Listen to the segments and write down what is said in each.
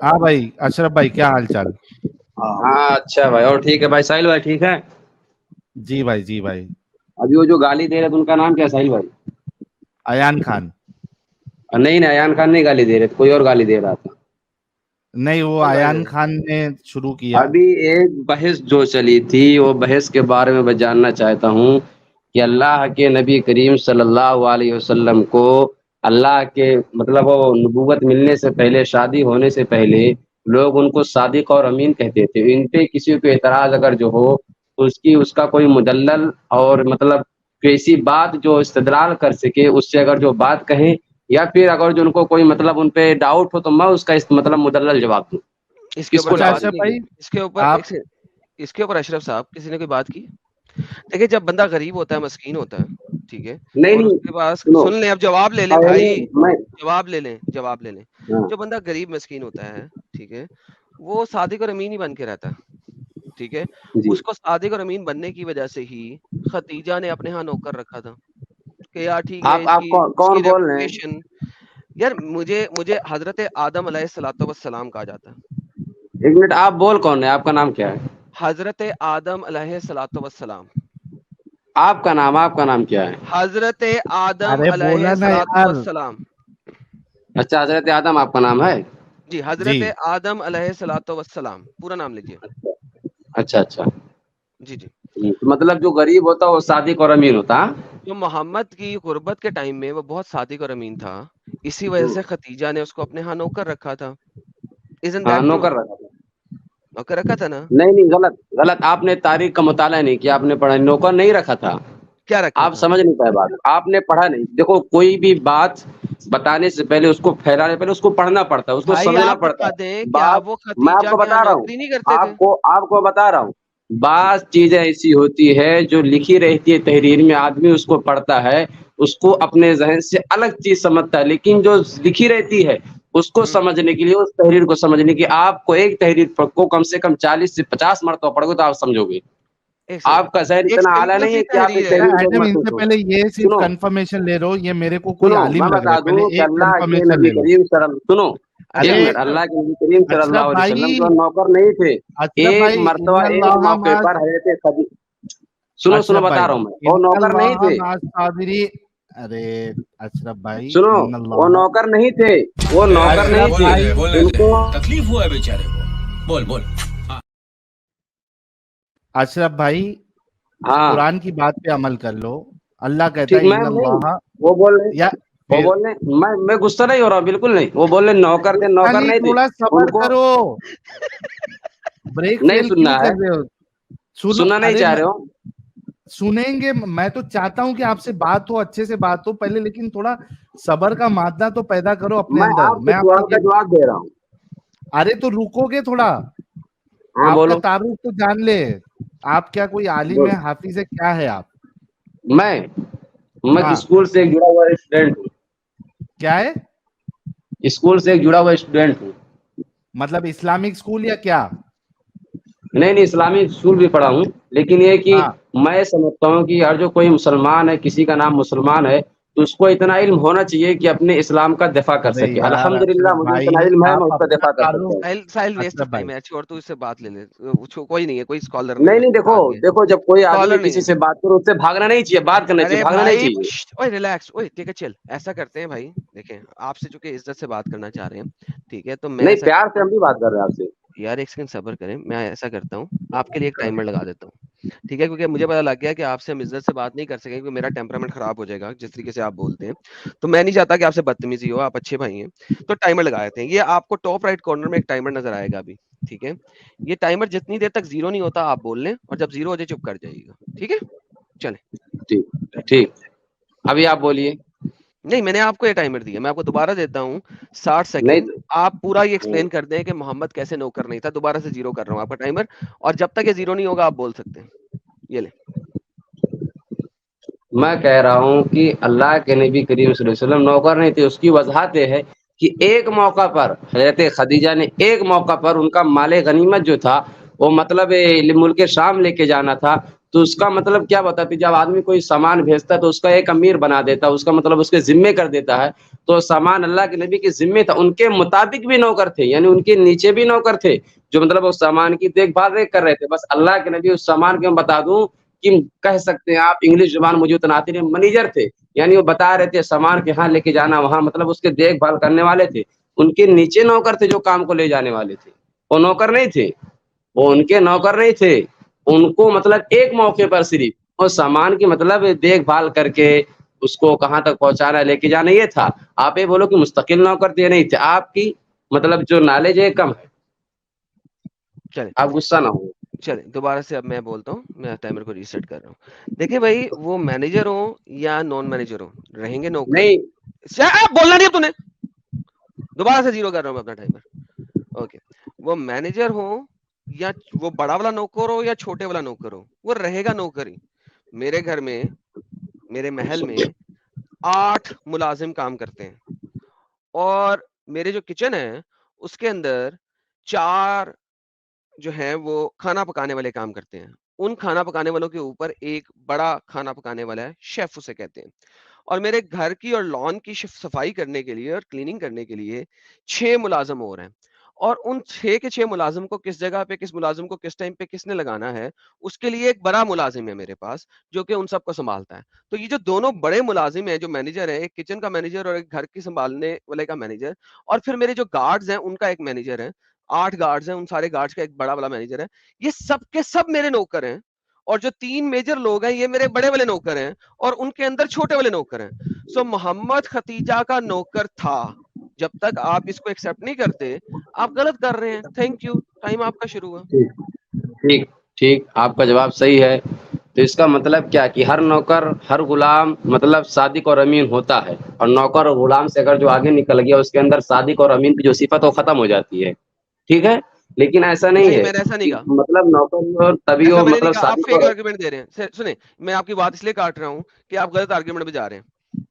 हाँ भाई अशरफ भाई, क्या हाल चाल? हाँ अच्छा भाई। और ठीक है भाई, साहिल भाई ठीक है। जी भाई, जी भाई। अभी वो जो गाली दे रहे थे उनका नाम क्या है साहिल भाई? अयान खान। नहीं नहीं, अयान खान नहीं गाली दे रहे थे, कोई और गाली दे रहा था। नहीं, वो अयान खान ने शुरू किया। अभी एक बहस जो चली थी, वो बहस के बारे में मैं जानना चाहता हूँ कि अल्लाह के नबी करीम सल्लल्लाहु अलैहि वसल्लम को अल्लाह के मतलब वो नबूवत मिलने से पहले, शादी होने से पहले लोग उनको सादिक और अमीन कहते थे। इन पे किसी को एतराज अगर जो हो तो उसका कोई मुदल्लल और मतलब कैसी बात जो इस्तदलाल कर सके, उससे अगर जो बात कहें, या फिर अगर जो उनको कोई मतलब उन पे डाउट हो तो मैं उसका मतलब मुदल्लल जवाब दूं। इसके ऊपर किसको अच्छा बात डाउट? अशरफ नहीं की। भाई, इसके ऊपर आप इसके ऊपर अशरफ साहब किसी ने कोई बात की? देखिए, जब बंदा गरीब होता है, मस्कीन होता है, ठीक है, नहीं और नहीं, उसके पास सुनो सुन लें, अब जवाब ले लें पहले भाई, मैं जवाब ले लें। हाँ जो बंदा गरीब मस्कीन होता है, ठीक है, वो सादिक और अमीन ही बन के रहता है, ठीक है। जी उसको सादिक और अमीन बनने की वजह से ही खतीजा ने अपने यहाँ नौकर रखा था कि यार ठीक है, आप इसकी कौन इसकी बोल रहे हैं? रेपुटेशन। यार मुझे मुझे हजरत आदम अलैहिस्सलातु वस्सलाम कहा जाता है। एक मिनट, आप बोल कौन है? आपका नाम क्या है? हजरत आदम अलैहिस्सलातु वस्सलाम। आपका नाम क्या है? हजरत आदम अरे बोला ना अलैहिस्सलातु यार। वस्सलाम। अच्छा, हजरत आदम आपका नाम है? जी, जी। हजरत आदम अलैहिस्सलातु वस्सलाम, पूरा नाम लीजिए। अच्छा अच्छा। जी जी। तो मतलब जो गरीब होता है वो सादिक और अमीन होता है? जो मोहम्मद की गुर्बत के टाइम में वो बहुत सादिक और अमीन था, इसी वजह से खतीजा ने उसको अपने यहाँ नौकर रखा था। इज़न्ट हाँ, दैट ट्रू? नौकर रखा था। नौकर रखा था ना? नहीं नहीं, गलत गलत, आपने तारीख का मुताला नहीं किया, आपने पढ़ा, नौकर नहीं रखा था। क्या रखा आप था? समझ नहीं पाए बात, आपने पढ़ा नहीं। देखो, कोई भी बात बताने से पहले, उसको फैलाने से पहले उसको पढ़ना पड़ता है, उसको भाई समझना आप पड़ता बता है। दें, क्या बात वो मैं खतीजा आपको के यहाँ बता रहा हूँ, नौकरी नहीं करते थे? आपको आपको बता रहा हूँ। जी। बात चीजें ऐसी होती है जो लिखी रहती है तहरीर में, आदमी उसको पढ़ता है, उसको अपने जहन से अलग चीज समझता है, लेकिन जो लिखी रहती है उसको हुँ, समझने के लिए, उस तहरीर को समझने की, आपको एक तहरीर को कम से कम 40 से 50 मरतबा पढ़ोगे तो आप समझोगे। एक सेकंड। आपका जहन एक इतना आला सिंपल नहीं सी है कि आप एक तहरीर है। तहरीर को एडम, महसूस इनसे हो। पहले ये सिर्फ सुनो कंफर्मेशन ले रहे हो, ये मेरे को कोई सुनो, मैं आलिम लग रहा बता है, दूं पहले कि एक अल्लाह के कंफर्मेशन नबी ले लो। करीम सुनो, जी एक अरे हाँ। मिनट, अल्लाह के नबी करीम अशरफ सल्लल्लाहु अलैहि वसल्लम भाई, जो नौकर नहीं थे। अशरफ एक भाई, मर्तबा एक मौके पर हजरत खदी सुनो सुनो, अशरफ बता भाई, रहा हूँ मैं, वो नौकर नहीं इन्नल्लाह थे। माअ साबिरी। अरे अशरफ भाई, सुनो, वो इन्नल्लाह। नौकर नहीं थे, वो नौकर नहीं अशरफ थे। भाई, उनको तकलीफ हुआ है बेचारे को। बोल बोल। अशरफ भाई, हाँ कुरान की बात पे अमल कर लो। अल्लाह कहता ठीक, है मैं नहीं, इन्नल्लाह। वो बोल रहे, या वो फिर बोल रहे, मैं गुस्सा नहीं हो रहा हूँ, बिल्कुल नहीं। वो बोल रहे नौकर थे, गुस्सा नौकर नहीं, नहीं थे। थोड़ा सब्र उनको करो। ब्रेक नहीं फेल क्यों सुनना है, कर रहे हो? सुनो। सुनना नहीं अरे चाह रहे हो। सुनेंगे, मैं तो चाहता हूं कि आपसे बात हो, अच्छे से बात हो पहले, लेकिन थोड़ा सबर का मादा तो पैदा करो अपने मैं अंदर। आपके मैं आपको सवाल का ये, जवाब दे रहा हूँ। अरे तो रुकोगे थोड़ा? हाँ आपका बोलो। तारुफ तो जान ले। आप क्या कोई आलिम है, बोल। हाफिज है, क्या है आप? मैं हाँ, स्कूल से एक जुड़ा हुआ स्टूडेंट हूँ। क्या है? स्कूल से एक जुड़ा हुआ स्टूडेंट हूँ। मतलब इस्लामिक स्कूल या क्या? नहीं नहीं, इस्लामिक स्कूल भी पढ़ा हूँ, लेकिन ये कि हाँ। मैं समझता हूँ कि हर जो कोई मुसलमान है, किसी का नाम मुसलमान है, तो उसको इतना इल्म होना चाहिए कि अपने इस्लाम का दिफा कर अरे सके। यार अल्हम्दुलिल्लाह अशरफ मुझे इतना भाई, इल्म है, मैं आप उसका अपना दिफा कर सकता तारुफ। हूँ। साहिल वेस्ट अशरफ ऑफ टाइम भाई, है, छोड़ तू इससे बात ले ले। कोई नहीं है, कोई स्कॉलर नहीं नहीं है, नहीं, उसको देखो बता दिए। देखो, जब कोई आदमी स्कॉलर नहीं किसी है। से बात करे, उससे भागना नहीं चाहिए, बात करना चाहिए, अरे भागना नहीं भाई, चाहिए। ओए रिलैक्स, ओए टेक अ चिल। ऐसा करते हैं भाई, देखें, आपसे चूंकि इज्जत से बात करना चाह रहे हैं, ठीक है, तो मैं नहीं, ऐसा प्यार करता से हम हूँ। भी बात कर रहे हैं आपसे। यार एक सेकंड सब्र करें, मैं ऐसा करता हूँ, आपके लिए एक टाइमर लगा देता हूँ, ठीक है, क्योंकि मुझे पता लग गया कि आपसे हम इज्जत से बात नहीं कर सकेंगे, क्योंकि मेरा टेम्परामेंट खराब हो जाएगा जिस तरीके से आप बोलते हैं। तो मैं नहीं चाहता कि आपसे बदतमीजी हो, आप अच्छे भाई हैं। तो टाइमर लगा देते हैं। ये आपको टॉप राइट कॉर्नर में एक टाइमर नजर आएगा अभी, ठीक है। ये टाइमर जितनी देर तक जीरो नहीं होता आप बोल लें, और जब जीरो हो जाए चुप कर जाइएगा, ठीक है। चलें। ठीक ठीक, अभी आप बोलिए। नहीं, मैंने आपको ये टाइमर दिया, मैं आपको दोबारा देता हूँ। 60 नहीं सेकंड। आप पूरा ये एक्सप्लेन कर दें कि मोहम्मद कैसे नौकर नहीं था। दोबारा से जीरो कर रहा हूँ आपका टाइमर, और जब तक ये जीरो नहीं होगा आप बोल सकते हैं। ये ले। मैं कह रहा हूँ कि अल्लाह के नबी करीम सल्लल्लाहु अलैहि वसल्लम नौकर नहीं थे। उसकी वजह ये है कि एक मौका पर हजरत खदीजा ने, एक मौका पर उनका माले गनीमत जो था, वो मतलब मुल्क शाम लेके जाना था। تو اس کا مطلب کیا بتاتی، جب آدمی کوئی سامان بھیجتا ہے تو اس کا ایک امیر بنا دیتا ہے، اس کا مطلب اس کے ذمے کر دیتا ہے. تو سامان اللہ کے نبی کے ذمے تھا، ان کے مطابق بھی نوکر تھے، یعنی ان کے نیچے بھی نوکر تھے جو مطلب اس سامان کی دیکھ بھال کر رہے تھے. بس اللہ کے نبی اس سامان کے بتا دوں کہ کہہ سکتے ہیں آپ انگلش زبان مجھے اتنا آتی نہیں، منیجر تھے، یعنی وہ بتا رہے تھے سامان کے ہاں لے کے جانا وہاں، مطلب اس کے دیکھ بھال کرنے والے تھے. ان کے نیچے نوکر تھے جو کام کو لے جانے والے تھے، وہ نوکر نہیں تھے، وہ ان کے نوکر نہیں تھے. ان کو مطلب ایک موقع پر صرف اور سامان کی مطلب دیکھ بھال کر کے اس کو کہاں تک پہنچانا لے کے جانا یہ تھا. آپ یہ بولو کہ مستقل نوکر تھے، نہیں تھے. آپ کی مطلب جو نالج ہے کم ہے. چلیں آپ غصہ نہ ہو. چلیں دوبارہ سے اب میں بولتا ہوں، میں ٹائمر کو ریسیٹ کر رہا ہوں. دیکھیں بھائی، وہ مینیجر ہوں یا نان مینیجر ہوں، رہیں گے نوکر. نہیں بولنا نہیں ہے تو نے. دوبارہ سے زیرو کر رہا ہوں میں اپنا ٹائمر. اوکے، وہ مینیجر ہوں یا وہ بڑا والا نوکر ہو یا چھوٹے والا نوکر ہو، وہ رہے گا نوکر ہی. میرے گھر میں، میرے محل میں 8 ملازم کام کرتے ہیں، اور میرے جو کچن ہے اس کے اندر 4 جو ہیں وہ کھانا پکانے والے کام کرتے ہیں. ان کھانا پکانے والوں کے اوپر ایک بڑا کھانا پکانے والا ہے، شیف اسے کہتے ہیں. اور میرے گھر کی اور لان کی صفائی کرنے کے لیے اور کلیننگ کرنے کے لیے 6 ملازم اور ہیں. اور ان 6 کے 6 ملازم کو کس جگہ پہ، کس ملازم کو کس ٹائم پہ کس نے لگانا ہے، اس کے لیے ایک بڑا ملازم ہے میرے پاس جو کہ ان سب کو سنبھالتا ہے. تو یہ جو دونوں بڑے ملازم ہیں، جو مینیجر ہے، ایک کچن کا مینیجر اور ایک گھر کی سنبھالنے والے کا مینیجر، اور پھر میرے جو گارڈز ہیں ان کا ایک مینیجر ہے. 8 گارڈز ہیں، ان سارے گارڈز کا ایک بڑا والا مینیجر ہے. یہ سب کے سب میرے نوکر ہیں. اور جو 3 میجر لوگ ہیں یہ میرے بڑے والے نوکر ہیں، اور ان کے اندر چھوٹے والے نوکر ہیں. سو محمد ختیجہ کا نوکر تھا. جب تک آپ اس کو ایکسپٹ نہیں کرتے آپ غلط کر رہے ہیں. تھینک یو، ٹائم آپ کا شروع ہوا. ٹھیک ٹھیک، آپ کا جواب صحیح ہے. تو اس کا مطلب کیا کہ ہر نوکر، ہر غلام مطلب صادق اور امین ہوتا ہے، اور نوکر اور غلام سے اگر جو آگے نکل گیا اس کے اندر صادق اور امین کی جو صفت وہ ختم ہو جاتی ہے. ٹھیک ہے، لیکن ایسا نہیں ہے میں نے ایسا نہیں کہ کہا، مطلب نوکر اور تبھی ایسا وہ میں نے نہیں مطلب کہا. آپ صادق فیک اور آرگومنٹ دے رہے ہیں. سنیں، میں آپ کی بات اس لیے کاٹ رہا ہوں کہ آپ غلط آرگومنٹ پہ جا رہے ہیں.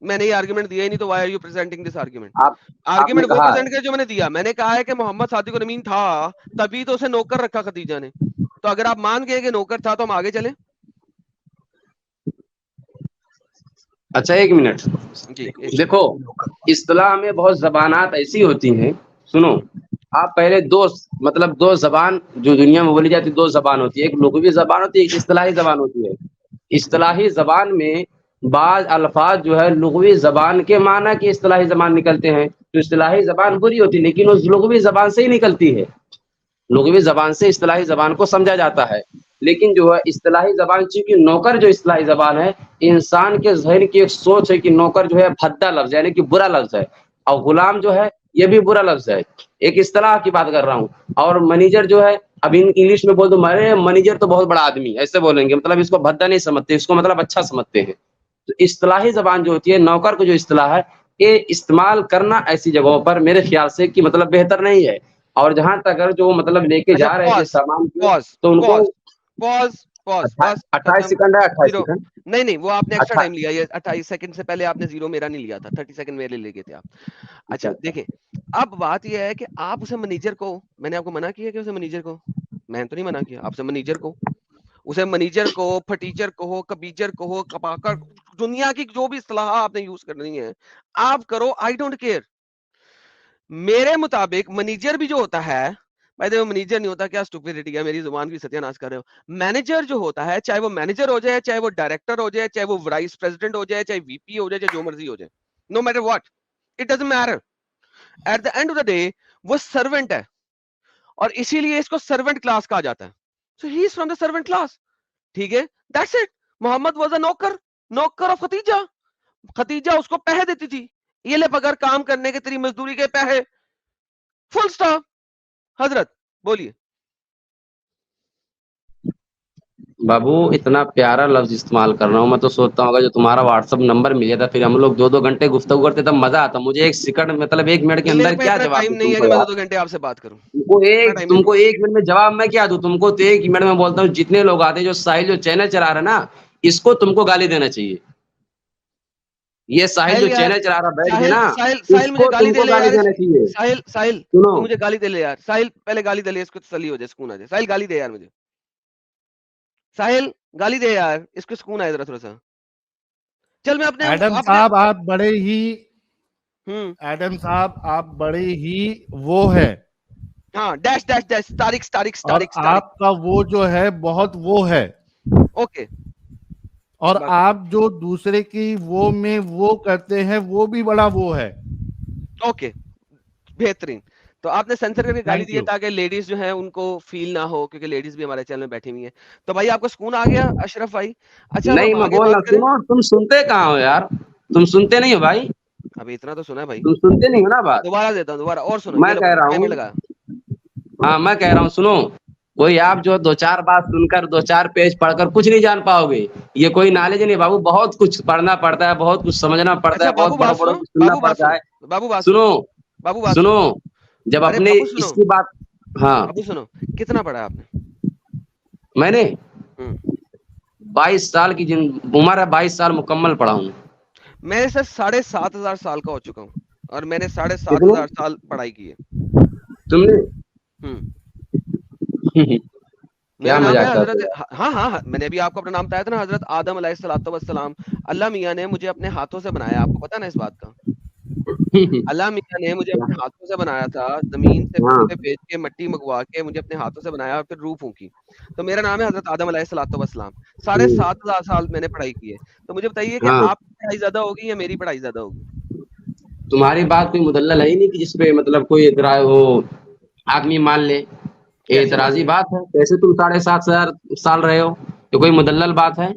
میں نے یہ آرگومنٹ دیا ہی نہیں، تو why are you presenting this argument? آپ نے آرگومنٹ وہ کہا ہے. پریزنٹ کیا جو میں نے دیا. میں نے کہا ہے کہ محمد صادق اور امین تھا، تبھی تو اسے نوکر رکھا خدیجہ نے. تو اگر آپ مان گئے کہ نوکر تھا تو ہم آگے چلیں. اچھا ایک منٹ، جی دیکھو اصطلاح میں بہت زبانات ایسی ہوتی ہیں. سنو، آپ پہلے دو زبان جو دنیا میں بولی جاتی 2 زبان ہوتی ہے، ایک لغوی زبان ہوتی ہے، ایک اصطلاحی زبان ہوتی ہے. اصطلاحی زبان میں بعض الفاظ جو ہے لغوی زبان کے معنی کی اصطلاحی زبان نکلتے ہیں، تو اصطلاحی زبان بری ہوتی ہے لیکن اس لغوی زبان سے ہی نکلتی ہے. لغوی زبان سے اصطلاحی زبان کو سمجھا جاتا ہے. لیکن جو ہے اصطلاحی زبان، چونکہ نوکر جو اصطلاحی زبان ہے انسان کے ذہن کی ایک سوچ ہے کہ نوکر جو ہے بھدا لفظ ہے، یعنی کہ برا لفظ ہے، اور غلام جو ہے یہ بھی برا لفظ ہے. ایک اصطلاح کی بات کر رہا ہوں. اور منیجر جو ہے، اب انگلش میں بول دو میں منیجر تو بہت بڑا آدمی ایسے بولیں گے، مطلب اس کو بھدا نہیں سمجھتے، اس کو مطلب اچھا سمجھتے ہیں. تو اصطلاحی زبان جو ہوتی ہے، نوکر کو جو اصطلاح ہے یہ استعمال کرنا ایسی جگہوں پر میرے خیال سے کہ مطلب بہتر نہیں ہے. اور جہاں تک اگر جو مطلب لے کے اچھا، جا رہے تھے سامان کو، پاز تو ان کو پاز پاز پاز بس 28 ختم. سیکنڈ ہے، 28 زیرو. سیکنڈ. نہیں وہ آپ نے ایکسٹرا اچھا ٹائم لیا. یہ 28 سیکنڈ سے پہلے آپ نے زیرو میرا نہیں لیا تھا، 30 سیکنڈ میرے لے گئے تھے آپ. اچھا دیکھیں، اب بات یہ ہے کہ آپ اسے منیجر کو، میں نے آپ کو منع کیا کہ اسے منیجر کو، میں نے تو نہیں منع کیا آپ سے منیجر کو. اسے منیجر کو، پھٹیچر کو ہو، کبیچر کو ہو، کپاکر، دنیا کی جو بھی اصطلاح آپ نے یوز کرنی ہے آپ کرو. I don't care. میرے مطابق منیجر بھی جو ہوتا ہے، بھائی وہ منیجر نہیں ہوتا، کیا اسٹوپیڈیٹی ہے، میری زبان کی ستیہ ناش کر رہے ہو. مینیجر جو ہوتا ہے، چاہے وہ مینیجر ہو جائے، چاہے وہ ڈائریکٹر ہو جائے، چاہے وہ وائس پریزیڈنٹ ہو جائے، چاہے وی پی ہو جائے، چاہے جو مرضی ہو جائے، no matter what, it doesn't matter. At the end of the day وہ سرونٹ ہے، اور اسی لیے اس کو سرونٹ کلاس کہا جاتا ہے. So he is from the servant class. ٹھیک ہے، that's it. Muhammad was a نوکر آف ختیجہ. ختیجہ اس کو پیسے دیتی تھی، یہ لے پکڑ کام کرنے کے تیری مزدوری کے پیسے، فل سٹاپ. حضرت بولیے. بابو اتنا پیارا لفظ استعمال کر رہا ہوں، میں تو سوچتا ہوں جو تمہارا واٹس ایپ نمبر ملے تھا پھر ہم لوگ 2 گھنٹے گفتگو کرتے تب مزہ آتا. مجھے 1 سیکنڈ مطلب 1 منٹ کے میرے اندر پاس کیا اتنا جواب ٹائم دوں نہیں تم ہے کو کہ میں یار. 2 گھنٹے آپ سے بات کروں. تم کو 1 منٹ میں جواب میں کیا دوں تم کو. تو 1 منٹ میں بولتا ہوں جتنے لوگ آتے ہیں، جو ساحل جو چینل چلا رہا ہے نا، اس کو تم کو گالی دینا چاہیے. یہ ساحل جو چینل چلا رہا بیٹھ کے نا، اس مجھے کو گالی تم دے کو لے گالی یار. دینا چاہیے. ساحل سنو، تو مجھے گالی دے لے یار. ساحل پہلے گالی دے لے، اس کو تسلی ہو جائے، سکون آ جائے. ساحل گالی دے یار مجھے. साहिल गाली दे यार, इसको सुकून आए जरा थोड़ा सा। चल मैं अपने एडम साहब आप बड़े ही एडम साहब आप बड़े ही वो है, हाँ dash dash dash Tariq Tariq और तारिक तारिक आपका वो जो है बहुत वो है, ओके। और बस। आप जो दूसरे की वो में वो करते हैं वो भी बड़ा वो है। ओके बेहतरीन। तो आपने सेंसर करके गाली Thank दी है you. ताकि लेडीज जो है उनको फील ना हो, क्योंकि लेडीज भी हमारे चैनल में बैठी हुई हैं। तो भाई आपको सुकून आ गया अशरफ भाई? अच्छा अब नहीं हम मैं आगे बोल रहा बात करें। सुनो, तुम सुनते कहाँ हो यार, तुम सुनते नहीं हो भाई, अभी इतना तो सुना है भाई, तुम सुनते नहीं हो ना बात। दोबारा देता हूँ दोबारा और सुनो। मैं ये लो कह रहा टाइमर हूँ, लगा। हाँ मैं कह रहा हूँ सुनो, कोई आप जो दो चार बात सुनकर दो चार पेज पढ़कर कुछ नहीं जान पाओगे, ये कोई नॉलेज नहीं बाबू, बहुत कुछ पढ़ना पड़ता है, बहुत कुछ समझना पड़ता अच्छा है, बहुत बाबू बड़ों बात बड़ों सुनो, की सुनना बाबू बात पड़ता सुनो, है। बाबू बात सुनो, सुनो बाबू बात सुनो। सुनो, जब अरे अपने बाबू सुनो, इसकी बात, हाँ बाबू सुनो, कितना पढ़ा आपने? मैंने हम्म 22 साल की उम्र है, 22 साल मुकम्मल पढ़ा हूँ। मैं सर 7,500 साल का हो चुका हूँ, और मैंने 7,500 कितने साल पढ़ाई की है। तुमने? हम्म क्या मेरा नाम है मजाक करते हजरत, हाँ हाँ हाँ, मैंने अभी आपको अपना नाम बताया था ना, हजरत आदम अलैहिस्सलातु वस्सलाम। अल्लाह मियाँ ने मुझे अपने हाथों से बनाया, आपको पता ना इस बात का? हो? अल्लाह मियाँ ने मुझे अपने हाथों से बनाया था, जमीन से हाँ पे भेज के मट्टी मंगवा के मुझे अपने हाथों से बनाया और फिर रूह फूंकी। तो मेरा नाम है हजरत आदम अलैहिस्सलातु वस्सलाम। 7,500 साल मैंने पढ़ाई की है। तो मुझे बताइए कि हाँ, आपकी पढ़ाई ज्यादा होगी या मेरी पढ़ाई ज्यादा होगी? तुम्हारी बात कोई मुदल्लल है ही नहीं कि जिसपे मतलब कोई इतराज हो, आदमी मान ले, ये कैसे मान इतराजी ले? बात है। कैसे तुम 7,500 साल रहे हो, ये कोई मुदल्लल बात है?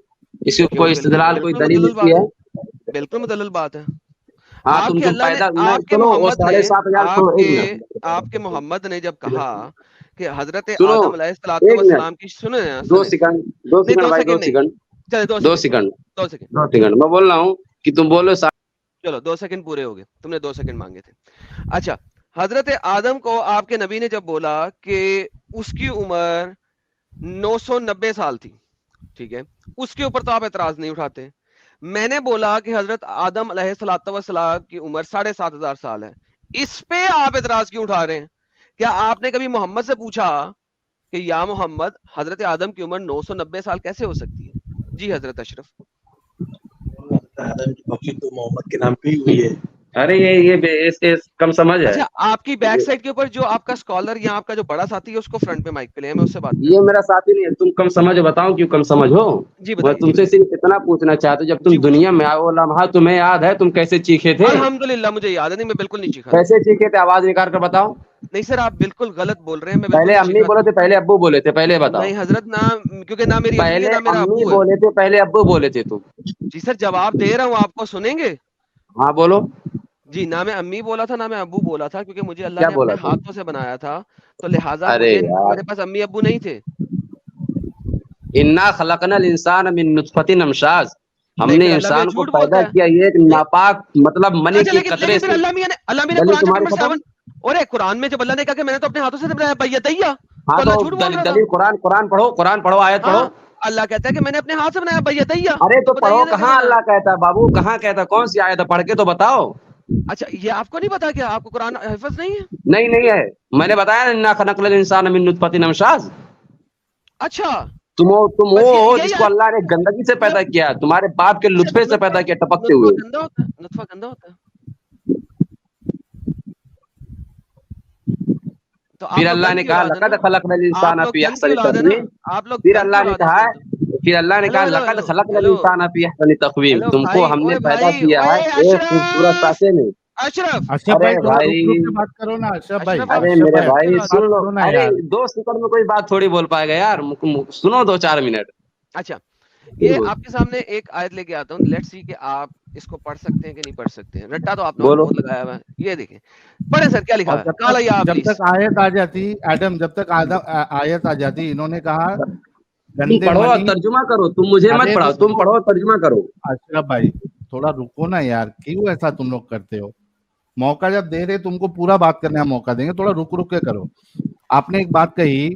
इसकी क्यों? कोई बिल्कुल इस्तिदलाल, कोई बिल्कुल दलील मुदल्लल इसकी बात है? है, बिल्कुल मुदल्लल बात है। हाँ आपके तुम अल्लाह ने, पैदा, मैं आपके सुनो, वो मोहम्मद ने, 7,500 छोड़ो, एक मिनट आपके मोहम्मद ने जब कहा कि हजरत सुनो, आदम अलैहिस्सलातु एक मिनट, वस्सलाम की, सुने दो सुने, सेकंड, दो नहीं सेकंड 2 भाई, दो सेकंड नहीं, सेकंड, चले 2 दो सेकंड, सेकंड, 2 सेकंड, दो सेकंड, मैं बोल रहा हूँ कि तुम बोलो चलो 2 सेकंड पूरे हो गए, तुमने 2 सेकंड मांगे थे। अच्छा, हजरत आदम को आपके नबी ने जब बोला कि उसकी उम्र 990 साल थी, ठीक है, उसके ऊपर तो आप एतराज नहीं उठाते। मैंने बोला कि हजरत आदम अलैहिस्सलातु वस्सलाम की उम्र 7,500 साल है, इस पे आप एतराज क्यों उठा रहे हैं? क्या आपने कभी मोहम्मद से पूछा कि या मोहम्मद, हजरत आदम की उम्र 990 साल कैसे हो सकती है? जी हजरत अशरफ। आदम की बख्शिश तो मोहम्मद के नाम पे ही हुई है। अरे ये कम समझ है। अच्छा, आपकी बैक साइड के ऊपर जो आपका स्कॉलर या आपका जो बड़ा साथी है उसको फ्रंट पे माइक पे ले, मैं उससे बात ये मेरा साथी नहीं है, तुम कम समझ हो, बताओ क्यों कम समझ हो? जी मैं बताइए, जी तुमसे बताइए, सिर्फ इतना पूछना चाहता हूँ, जब जी तुम पूछिए। दुनिया में आए वो लम्हा तुम्हें याद है, तुम कैसे चीखे थे? अल्हम्दुलिल्लाह मुझे याद है, नहीं मैं बिल्कुल नहीं चीखा था। कैसे चीखे थे, आवाज निकाल कर बताओ। नहीं सर आप बिल्कुल गलत बोल रहे हैं, मैं बिल्कुल पहले नहीं अम्मी चीखा बोले था। थे, पहले अब्बू बोले थे, पहले बताओ। नहीं हजरत, ना, क्योंकि ना मेरी अम्मी है पहले ना मेरा अम्मी अब्बू है। बोले थे, पहले अब्बू बोले थे तुम। जी सर जवाब दे रहा हूँ, आपको सुनेंगे? हाँ बोलो। जी, ना मैं अम्मी बोला था ना मैं अब्बू बोला था, क्योंकि मुझे अल्लाह क्या ने अपने बोला तुम? हाथों से बनाया था, तो लिहाजा अरे मुझे, यार, मेरे पास अम्मी अब्बू नहीं थे। इन्ना खलकनल इंसान मिन नुतफतिन अमशाज, नहीं हमने फिर अल्लाह मियाँ इंसान को झूठ बोलता पैदा है। किया ये एक नहीं, नापाक मतलब मनी अच्छा के लेकिन कतरे लेकिन फिर से। अल्लाह मियाँ ने दलील कुरान चैप्टर तुम्हारी नंबर खत्म। 7, और कुरान में जब अल्लाह ने कहा कि मैंने तो अपने हाथों से बनाया बैयतैया, तो हाँ तो अल्लाह झूठ बोल रहा था। दलील कुरान, कुरान पढ़ो, आयत पढ़ो। हाँ, अल्लाह कहता है कि मैंने अपने हाथ से बनाया बैयतैया, अरे तो बताइए पढ़ो, इधर कहाँ कहीं ना। अल्लाह कहता है बाबू, कहाँ कहता है, कौन सी आयत है, पढ़ के तो बताओ। अच्छा ये आपको नहीं पता, क्या आपको कुरान हिफ्ज नहीं है? नहीं नहीं है, मैंने बताया ना, इन्ना खलकनल इंसान मिन नुतफतिन अमशाज। अच्छा तुम बस हो यही जिसको आयत, अल्लाह ने गंदगी से पैदा किया, तुम्हारे बाप के अच्छा लुत्फे से नुतफा, पैदा किया, टपकते नुतफा हुए। गंदा होता है, नुतफा गंदा होता है। तो फिर आप लोग अल्लाह गंद ने की कहा औलाद है लक़द ना, खलक़नल आप इंसान लोग फी गंद की अहसनि औलाद है ना, तक़वीम। आप लोग फिर गंद की अल्लाह ने औलाद है कहा, इसका मतलब। फिर अल्लाह ने हेलो कहा हेलो लक़द हेलो खलक़नल हेलो इंसान फी अहसनि तक़वीम, हेलो तुमको भाई, हमने ओए पैदा भाई, किया है ओए एक खूबसूरत अशरफ, साचे में। अशरफ, अशरफ अरे भाई थोड़ा रुक भाई, रुक के बात करो ना, अशरफ भाई, अशरफ आप अरे अशरफ मेरे भाई गंद की भाई औलाद है। सुन बात लो, करो ना अरे यार। 2 सेकंड में कोई बात थोड़ी बोल पाएगा यार, सुनो 2-4 मिनट। अच्छा फिर ये बोल, आपके सामने एक आयत लेके आता हूँ, लेट्स सी कि आप इसको पढ़ सकते हैं कि नहीं पढ़ सकते हैं। रट्टा तो आप लोगों ने बोलो। बहुत लगाया हुआ है, ये देखें, पढ़े सर क्या लिखा और है, काला या जब इब्लीस। तक आयत आ जाती एडम, जब तक आयत आ जाती, इन्होंने कहा तुम गंदे पढ़ो और मनी। तर्जुमा करो, तुम मुझे मत अरे पढ़ाओ, तुम रुको पढ़ो और तर्जुमा करो। अशरफ भाई, थोड़ा रुको ना यार, क्यों ऐसा तुम लोग करते हो? मौका जब दे रहे तुमको पूरा बात करने का मौका देंगे, थोड़ा रुक रुक के करो। आपने एक बात कही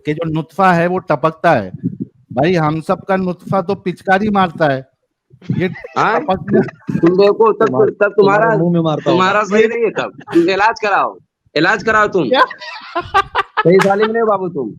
कि जो नुत्फा है वो टपकता है। भाई हम सब का नुत्फा तो पिचकारी मारता है, ये हाँ टपकने तुम देखो, तब तुम्हारा तुम्हारे मुंह में मारता होगा। तुम्हारा सही नहीं है, तब तुम इलाज कराओ, इलाज कराओ तुम। क्या? सही सालिम नहीं हो बाबू तुम।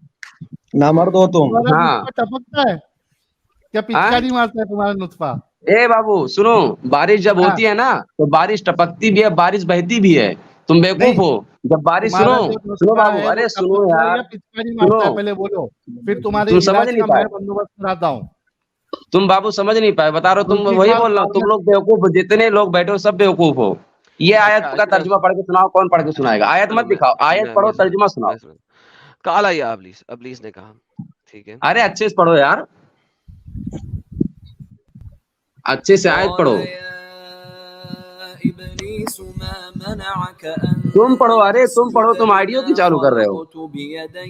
ना मर्द हो तुम। तुम्हारा हाँ नुत्फा टपकता है क्या? हाँ पिचकारी मारता है तुम्हारा नुत्फा? ए बाबू सुनो, बारिश जब हाँ, होती है ना तो बारिश टपकती भी है, बारिश बहती भी है। तुम बेवकूफ नहीं, हो। जब बारिश, सुनो तुम्हारा जो सुनो नुस्खा बाबू, है वो अरे सुनो टपकता है या यार, पिचकारी सुनो, मारता है, पहले बोलो, फिर तुम्हारे तुम समझ इलाज नहीं का पाए, मैं बंदोबस्त कराता हूँ। तुम बाबू समझ नहीं पाए, बता रहा हूं, तुम जुल्फी वही खान बोल रहा हूँ, तुम पागल। लोग बेवकूफ हो, जितने लोग बैठे हो सब बेवकूफ हो। ये आयत अच्छा का अशरफ, तर्जुमा पढ़ के सुनाओ, कौन पढ़ के सुनाएगा? आयत चलो मत दिखाओ, आयत पढ़ो, तर्जुमा सुनाओ। काला या अबलीस, अबलीस ने कहा, ठीक है। अरे अच्छे से पढ़ो यार, अच्छे से आयत قال पढ़ो, يا إبليس ما منعك أن तुम पढ़ो, अरे तुम تسجد पढ़ो, तुम आइडियो की لما चालू कर रहे हो। خلقت بيدي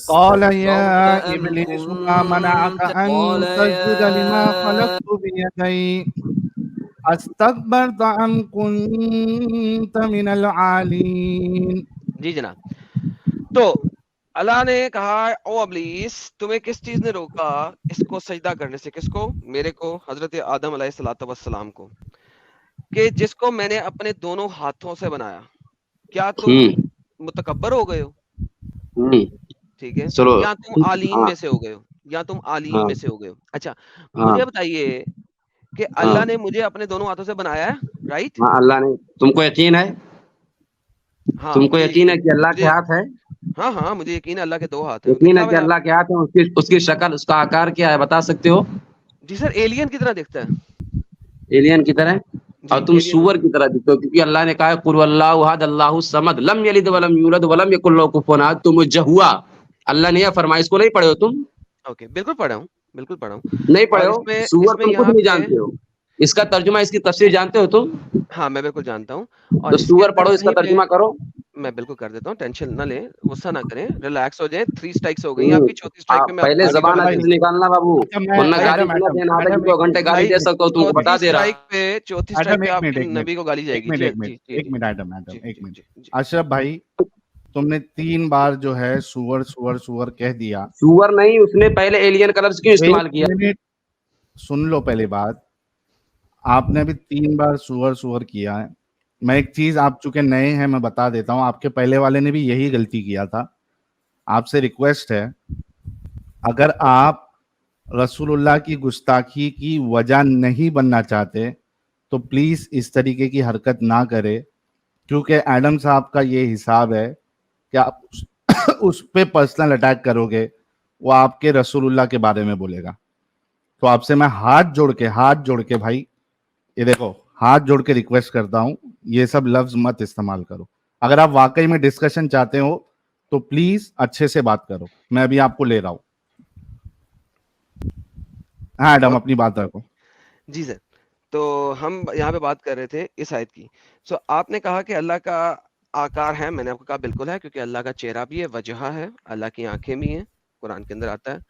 قال أستكبرت يا أم إبليس ما منعك كنت أن قال تسجد لما يا خلقت بيدي استكبرت أم كنت من العالين؟ जी जनाब। तो अल्लाह ने कहा, ओ अबलीस, तुम्हें किस चीज ने रोका इसको सजदा करने से? किसको? मेरे को, हजरत आदम अलैहिस्सलाम को, कि जिसको मैंने अपने दोनों हाथों से बनाया। क्या तुम मुतकब्बर हो गए हो? ठीक है, चलो, या तुम आलीन हाँ में से हो गए हो, या तुम आलीन हाँ में से हो गए हो। अच्छा, हाँ मुझे बताइए कि हाँ अल्लाह ने मुझे अपने दोनों हाथों से बनाया है, राइट? हाँ, अल्लाह ने, तुमको यकीन है, हाँ, तुमको मुझे यकीन है कि अल्लाह के मुझे हाथ है? हाँ हाँ, मुझे यकीन है, अल्लाह के दो हाथ हैं, यकीन लिखा है हुआ कि है आप। अल्लाह के हाथ है? उसकी उसकी शक्ल, उसका आकार क्या है, बता सकते हो? जी सर, एलियन की तरह दिखता है। एलियन की तरह? जी, और तुम एलियन की सूअर तरह। की तरह दिखते हो, क्योंकि अल्लाह ने कहा है कुल अल्लाहु अहद अल्लाहु समद लम यलिद वलम यूलद वलम यकुल लहू कुफुवन अहद। तुम जहुआ, अल्लाह ने यह फरमाया, इसको नहीं पढ़े हो तुम? ओके, बिल्कुल पढ़ा हूँ, बिल्कुल पढ़ा हूँ। नहीं पढ़े और हो? इसमें सूअर इसमें तुम कुछ यहाँ नहीं पे, जानते हो, इसका तर्जुमा, इसकी तफसीर जानते हो तुम? हाँ मैं बिल्कुल जानता हूँ। और तो इसके सूअर अंदर पढ़ो, इसका कहीं पे, तर्जुमा करो। मैं बिल्कुल कर देता हूँ, टेंशन ना लें, गुस्सा ना करें, रिलैक्स हो जाए। 3 स्ट्राइक्स हो गई हैं आपकी, चौथी स्ट्राइक पे मैं आपको पहले गाली अच्छा जबान देना भाई, अच्छे से चाहूंगा। निकालना बाबू, अच्छा मैं वरना भाई, गाली एडम सुना एडम देना, आधा एडम घंटे एक 2 घंटे मिनट गाली भाई, दे सकता हूँ, तुमको चौथी बता दे रहा। स्ट्राइक पे, चौथी स्ट्राइक एडम पे एक आपकी मिनट एक मिनट नबी को गाली एक जाएगी। मिनट जी एक मिनट जी जी एक मिनट एडम जी एडम एक जी मिनट। जी जी। अशरफ भाई, तुमने 3 बार जो है सुअर सुअर सुअर कह दिया। सूअर नहीं, उसने पहले एलियन कलर्स क्यों एक इस्तेमाल किया? मिनट सुन लो पहली बात, आपने अभी 3 बार सुअर सुअर किया है। मैं एक चीज, आप चूंकि नए हैं मैं बता देता हूँ, आपके पहले वाले ने भी यही गलती किया था। आपसे रिक्वेस्ट है, अगर आप रसूलुल्लाह की गुस्ताखी की वजह नहीं बनना चाहते तो प्लीज इस तरीके की हरकत ना करें, क्योंकि एडम साहब का ये हिसाब है कि आप उस पे पर्सनल अटैक करोगे, वो आपके रसूलुल्लाह के बारे में बोलेगा। तो आपसे मैं हाथ जोड़ के भाई, ये देखो, हाथ जोड़ के रिक्वेस्ट करता हूं, ये सब लफ्ज मत इस्तेमाल करो। अगर आप वाकई में डिस्कशन चाहते हो तो प्लीज अच्छे से बात करो, मैं अभी आपको ले रहा हूं। हाँ एडम, बहुत अपनी बात रखो। जी सर। तो हम यहाँ पे बात कर रहे थे इस आयत की। सो आपने कहा कि अल्लाह का आकार है, मैंने आपको कहा बिल्कुल है, क्योंकि अल्लाह का चेहरा भी है, वजह है, अल्लाह की आंखें भी हैं, कुरान के अंदर आता है,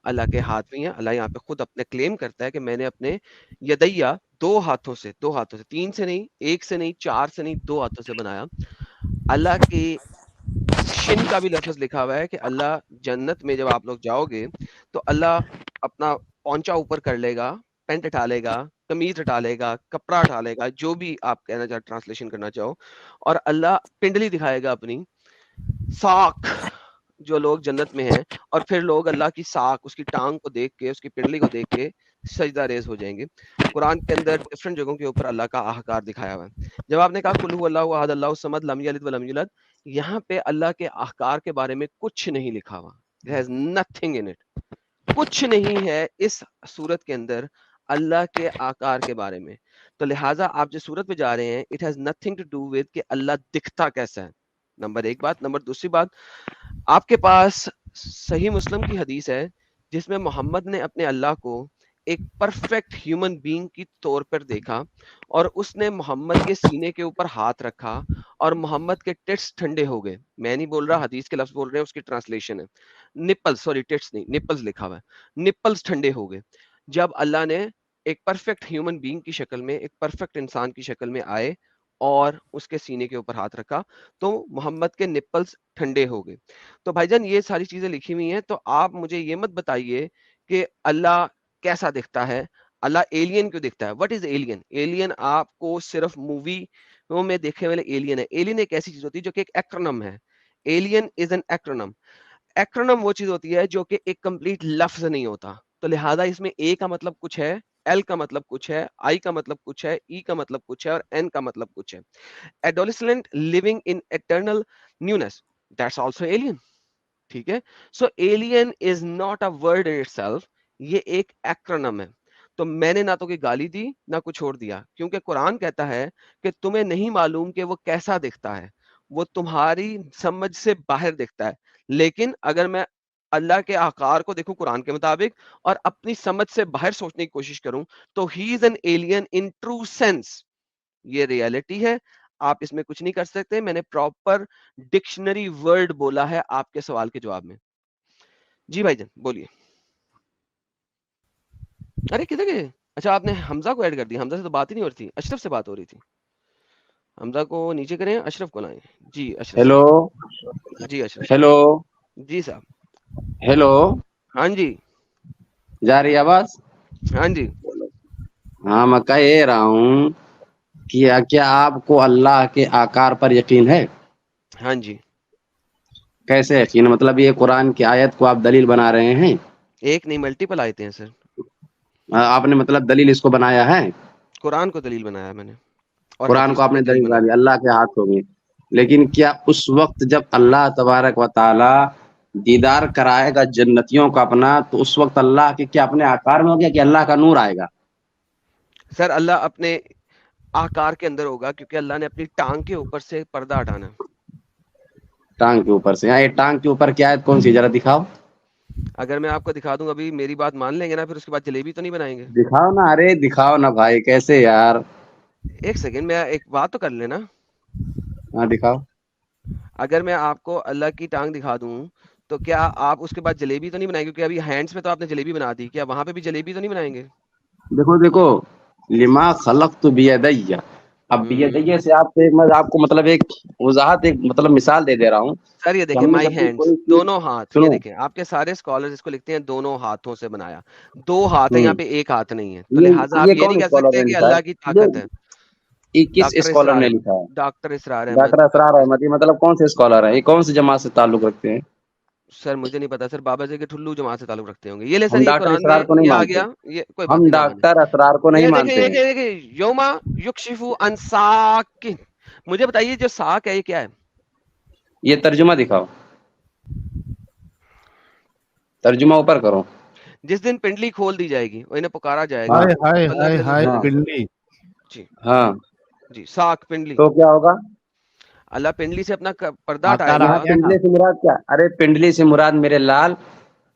अल्लाह के हाथ भी हैं। अल्लाह यहाँ पे खुद अपने क्लेम करता है कि मैंने अपने यदैया, 2 हाथों से, 3 से नहीं, 1 से नहीं, 4 से नहीं, 2 हाथों से बनाया। अल्लाह की शिन का भी लफ्ज लिखा हुआ है कि अल्लाह जन्नत में जब आप लोग जाओगे तो अल्लाह अपना पौंचा ऊपर कर लेगा, पैंट हटा लेगा, कमीज हटा लेगा, कपड़ा हटा लेगा, जो भी आप कहना चाहो, ट्रांसलेशन करना चाहो, और अल्लाह पिंडली दिखाएगा अपनी साख, जो लोग जन्नत में हैं, और फिर लोग अल्लाह की साख, उसकी टांग को देख के, उसकी पिंडली को देख के सजदा रेज हो जाएंगे। कुरान के अंदर डिफरेंट जगहों के ऊपर अल्लाह का आकार दिखाया हुआ है। जब आपने कहा कुल हु अल्लाहु अहद अल्लाहु समद लम यलिद वलम यूलद, यहाँ पे अल्लाह के आकार के बारे में कुछ नहीं लिखा हुआ, there is nothing in it, कुछ नहीं है इस सूरत के अंदर अल्लाह के आकार के बारे में। तो लिहाजा आप जो सूरत पे जा रहे हैं, it has nothing to do with कि अल्लाह दिखता कैसा है, नंबर 1 बात। नंबर दूसरी बात, आपके पास सही मुस्लिम की हदीस है जिसमें मोहम्मद ने अपने अल्लाह को एक परफेक्ट ह्यूमन बीइंग की तौर पर देखा, और उसने मोहम्मद के सीने के ऊपर हाथ रखा और मोहम्मद के टिट्स ठंडे हो गए। मैं नहीं बोल रहा, हदीस के लफ्ज बोल रहे हैं, उसकी ट्रांसलेशन है। निप्पल्स, सॉरी टिट्स नहीं, निप्पल्स लिखा हुआ है, निप्पल्स ठंडे हो गए जब अल्लाह ने एक परफेक्ट ह्यूमन बीइंग की शक्ल में, एक परफेक्ट इंसान की शक्ल में आए और उसके सीने के ऊपर हाथ रखा, तो मोहम्मद के निप्पल्स ठंडे हो गए। तो भाईजान ये सारी चीजें लिखी हुई हैं, तो आप मुझे ये मत बताइए कि अल्लाह कैसा दिखता है, अल्लाह एलियन क्यों दिखता है। What is alien? एलियन आपको सिर्फ मूवी में देखे वाले एलियन है। एलियन एक ऐसी चीज होती है जो कि एक एक्रोनम है। Alien is an acronym. Acronym वो चीज होती है जो कि एक कंप्लीट लफ्ज नहीं होता, तो लिहाजा इसमें ए का मतलब कुछ है, एल का मतलब कुछ है, आई का मतलब कुछ है, ई का मतलब कुछ है और एन का मतलब कुछ है. Adolescent living in eternal newness, that's also alien. ठीक है. So alien is not a word in itself, ये एक एक्रोनिम है. तो मैंने ना तो कोई गाली दी ना कुछ छोड़ दिया, क्योंकि कुरान कहता है कि तुम्हें नहीं मालूम कि वो कैसा दिखता है, वो तुम्हारी समझ से बाहर दिखता है. लेकिन अगर मैं अल्लाह के आकार को देखूं कुरान के मुताबिक और अपनी समझ से बाहर सोचने की कोशिश करूं, तो he is an alien in true sense. ये रियलिटी है, आप इसमें कुछ नहीं कर सकते. मैंने प्रॉपर डिक्शनरी वर्ड बोला है आपके सवाल के जवाब में. जी भाईजान बोलिए. अरे किधर गए? अच्छा आपने हमजा को ऐड कर दिया. हमजा से तो बात ही नहीं हो रही थी, अशरफ से बात हो रही थी. हमजा को नीचे करें, अशरफ को लाएं. जी अशरफ. हेलो जी अशरफ. हेलो जी साहब. हेलो, हाँ जी. जा रही आवाज? हाँ जी. हाँ, मैं कह रहा हूँ कि क्या आपको अल्लाह के आकार पर यकीन है? हाँ जी. कैसे यकीन? मतलब ये कुरान की आयत को आप दलील बना रहे हैं? एक नहीं मल्टीपल आयतें हैं सर. आपने मतलब दलील इसको बनाया है? कुरान को दलील बनाया मैंने और कुरान हदीस को आपने दलील बना बनाया. दिया, अल्लाह के हाथों में. लेकिन क्या उस वक्त जब अल्लाह तबारक व ताला दीदार कराएगा जन्नतियों का अपना, तो उस वक्त अल्लाह के क्या अपने आकार में हो गया कि अल्लाह का नूर आएगा? सर अल्लाह अपने आकार के अंदर होगा, क्योंकि अल्लाह ने अपनी टांग के ऊपर से पर्दा हटाना है. टांग के ऊपर से? ये टांग के ऊपर क्या है, कौन सी, जरा दिखाओ. अगर मैं आपको दिखा दूंगा, अभी मेरी बात मान लेंगे ना, फिर उसके बाद जलेबी तो नहीं बनाएंगे. दिखाओ ना, अरे दिखाओ ना भाई, कैसे यार. एक सेकंड, मैं एक बात तो कर लेना. हाँ दिखाओ. अगर मैं आपको अल्लाह की टांग दिखा दूं, तो क्या आप उसके बाद जलेबी तो नहीं बनाएंगे? क्योंकि अभी हैंड्स में तो आपने जलेबी बना दी, क्या वहां पे भी जलेबी तो नहीं बनाएंगे? देखो देखो, लिमा खलक़तु बियदैया. अब बियदैया से मैं आपको मतलब एक वजाहत, एक मतलब मिसाल दे रहा हूँ. सर ये देखें, हमने माई जब भी हैंड्स, कोई चीज- दोनों हाथ. ये सुनो. देखें, आपके सारे स्कॉलर्स इसको लिखते हैं दोनों हाथों से बनाया. दो हाथ है यहाँ पे, एक हाथ नहीं है. तो लिहाजा आप ये ये नहीं कौन कह स्कॉलर सकते ने कि लिखा है? अल्लाह की ताकत है. ये किस डॉक्टर स्कॉलर इसरार ने अहमद. लिखा है? डॉक्टर इसरार अहमद. डॉक्टर असरार अहमद. ये मतलब कौन से स्कॉलर है? ये कौन सी जमात से ताल्लुक रखते हैं? सर मुझे नहीं पता सर, बाबा जी के ठुल्लू जमात से ताल्लुक रखते होंगे. ये ले सर, हम ये डॉक्टर कुरान इसरार को में नहीं ये आ मानते. गया. ये कोई बात हम नहीं, माने. डॉक्टर असरार को नहीं ये मानते हैं. देखिए यौमा युक्शिफु अन साकिन. मुझे बताइए जो साक है ये क्या है? ये तर्जुमा दिखाओ, तर्जुमा ऊपर करो. जिस दिन पिंडली खोल दी जाएगी और इन्हें पुकारा जाएगा. हाय हाय अल्लाह हाय के हाय हुक्म से. पिंडली. जी हाँ, जी. साक पिंडली. तो क्या होगा? अल्लाह पिंडली से अपना पर्दा आकार हटाएगा. आ यहाँ गया ना. पिंडली से मुराद क्या? अरे पिंडली से मुराद मेरे लाल,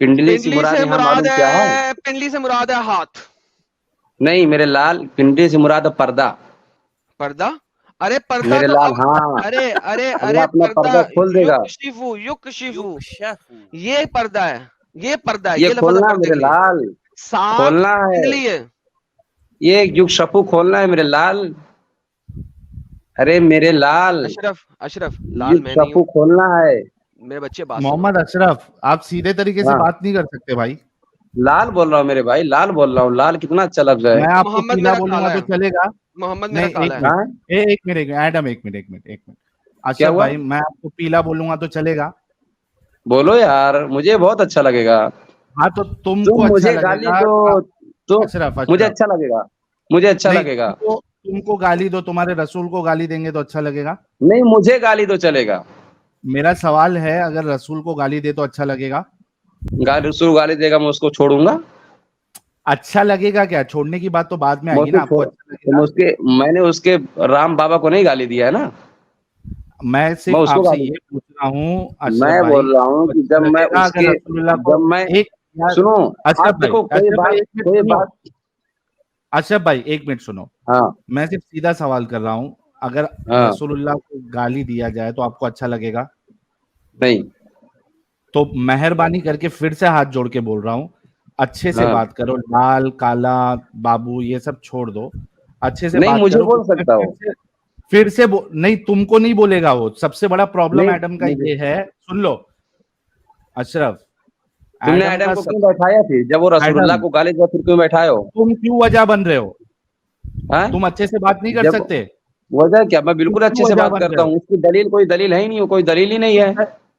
पिंडली से पिंडली मुराद से यहाँ मुराद मालूम क्या है? है, पिंडली से मुराद है हाथ. नहीं मेरे लाल, पिंडली से मुराद है पर्दा. पर्दा? अरे पर्दा मेरे तो लाल, अब. हाँ. अरे अरे अल्लाह अरे अपना पर्दा पर्दा खोल देगा. युक्शिफु, ये पर्दा है, ये पर्दा है. ये ये लफ्ज खोलना है पर्दे मेरे के लिए. लाल, साक खोलना है. पिंडली है. ये युग शफू खोलना है मेरे लाल. अरे मेरे लाल, अशरफ अशरफ लाल युग मैं नहीं शफू हूँ. खोलना है. मेरे बच्चे बात सुनो. मोहम्मद अशरफ, आप सीधे तरीके से हाँ. बात नहीं कर सकते भाई. लाल बोल रहा हूँ मेरे भाई, लाल बोल रहा हूँ. लाल कितना अच्छा लफ्ज है. मैं आपको मोहम्मद पीला मेरा बोलूंगा काला तो है. चलेगा? मोहम्मद नहीं, मेरा एक काला है. मिनट. हाँ? एक मिनट एडम, एक मिनट. क्या अशरफ हुआ? भाई, मैं आपको पीला बोलूंगा तो चलेगा? बोलो यार, मुझे बहुत अच्छा लगेगा. हाँ तो तुमको तुम अच्छा मुझे गाली लगेगा. दो तो अशरफ मुझे अशरफ अच्छा लगेगा. मुझे अच्छा नहीं, लगेगा. तुमको गाली दो, तुम्हारे रसूल को गाली देंगे तो अच्छा लगेगा? नहीं, मुझे गाली तो चलेगा. मेरा सवाल है, अगर रसूल को गाली दे तो अच्छा लगेगा? गाली देगा, मैं उसको छोड़ूंगा. अच्छा लगेगा क्या? छोड़ने की बात तो बाद में मैं आएगी ना. उसको आपको अच्छा लगेगा? मैंने उसके राम बाबा को नहीं गाली दिया है ना. मैं मैं सिर्फ उसको आपसे गाली, ये पूछ रहा हूँ अशरफ मैं भाई, बोल रहा हूँ कि जब मैं लगेगा अगर उसके, रसूलुल्लाह को जब मैं, एक यार, सुनो, अशरफ आप भाई, देखो कोई अशरफ भाई, बात, एक मिनट कोई सुनो. बात. अशरफ भाई एक मिनट सुनो. हाँ मैं सिर्फ सीधा सवाल कर रहा हूँ, अगर हाँ. रसूलुल्लाह को गाली दिया जाए तो आपको अच्छा लगेगा? नहीं. तो मेहरबानी करके फिर से हाथ जोड़ के बोल रहा हूँ, अच्छे से हाँ. बात करो. लाल काला बाबू ये सब छोड़ दो, अच्छे से नहीं, बात मुझे करो. बोल सकता हो. फिर से नहीं, तुमको नहीं बोलेगा वो. सबसे बड़ा प्रॉब्लम नहीं, एडम का मुझे- ये है, सुन लो अशरफ, तुमने एडम को क्यों बैठाया थी? जब वो रसूलुल्लाह एडम, को गाली दिया फिर क्यों बैठाए हो? तुम क्यों वजह बन रहे हो? हाँ? तुम अच्छे से बात नहीं कर जब- सकते? वजह क्या? मैं बिल्कुल अच्छे से वजह बात बन करता रहे हूँ. उसकी दलील कोई दलील है ही नहीं, कोई दलील ही नहीं है.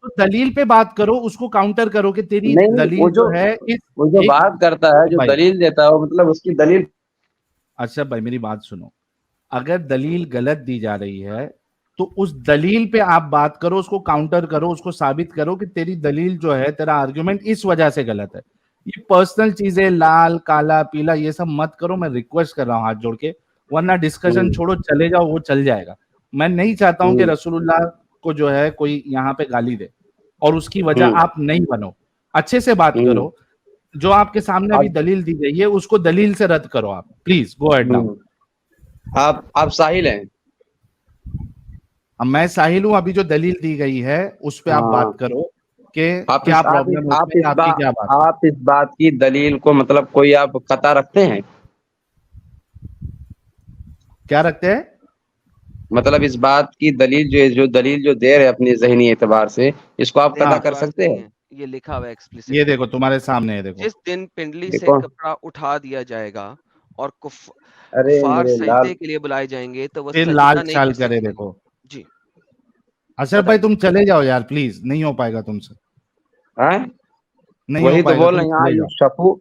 तो दलील पे बात करो, उसको काउंटर करो कि तेरी नहीं वो दलील जो जो है वो जो एक बात करता है, जो भाई दलील देता है, वो मतलब उसकी दलील अशरफ भाई मेरी बात सुनो, अगर दलील गलत दी जा रही है तो उस दलील पे आप बात करो, उसको काउंटर करो, उसको साबित करो कि तेरी दलील जो है, तेरा आर्गुमेंट इस वजह से गलत है। ये पर्सनल चीजें लाल काला पीला ये सब मत करो, मैं रिक्वेस्ट कर रहा हूं हाथ जोड़ के, वरना डिस्कशन छोड़ो, चले जाओ, वो चल जाएगा। मैं नहीं चाहता हूं कि रसूलुल्लाह को जो है कोई यहाँ पे गाली दे और उसकी वजह आप नहीं बनो। अच्छे से बात करो, जो आपके सामने अभी दलील दी गई है उसको दलील से रद्द करो आप, प्लीज गो अहेड नाउ। आप साहिल हैं। अब मैं साहिल हूं, अभी जो दलील दी गई है उस पे आप हाँ। बात करो कि आप क्या इस आप प्रॉब्लम है उसमें, आपकी क्या बात है? आप इस बात की दलील को मतलब कोई आप कता रखते हैं? क्या रखते हैं? मतलब इस बात की दलील जो दलील जो दे रहे हैं अपनी ज़हनी एतबार से, इसको आप कता कर सकते हैं? ये लिखा हुआ है ये एक्सप्लिसिट, देखो तुम्हारे सामने है, देखो जिस दिन पिंडली से देखो। कपड़ा उठा दिया जाएगा और अरे कुफार मेरे लाल, सजदे के लिए बुलाए जाएंगे तो वो फिर सजदा लाल नहीं चाल कर करे, सकते। देखो जी अशरफ भाई तुम चले जाओ यार प्लीज, नहीं हो पाएगा तुमसे, हैं? नहीं वही हो तो पाएगा, बोल तुम रहे हैं। यहाँ चले जाओ। युगशफू,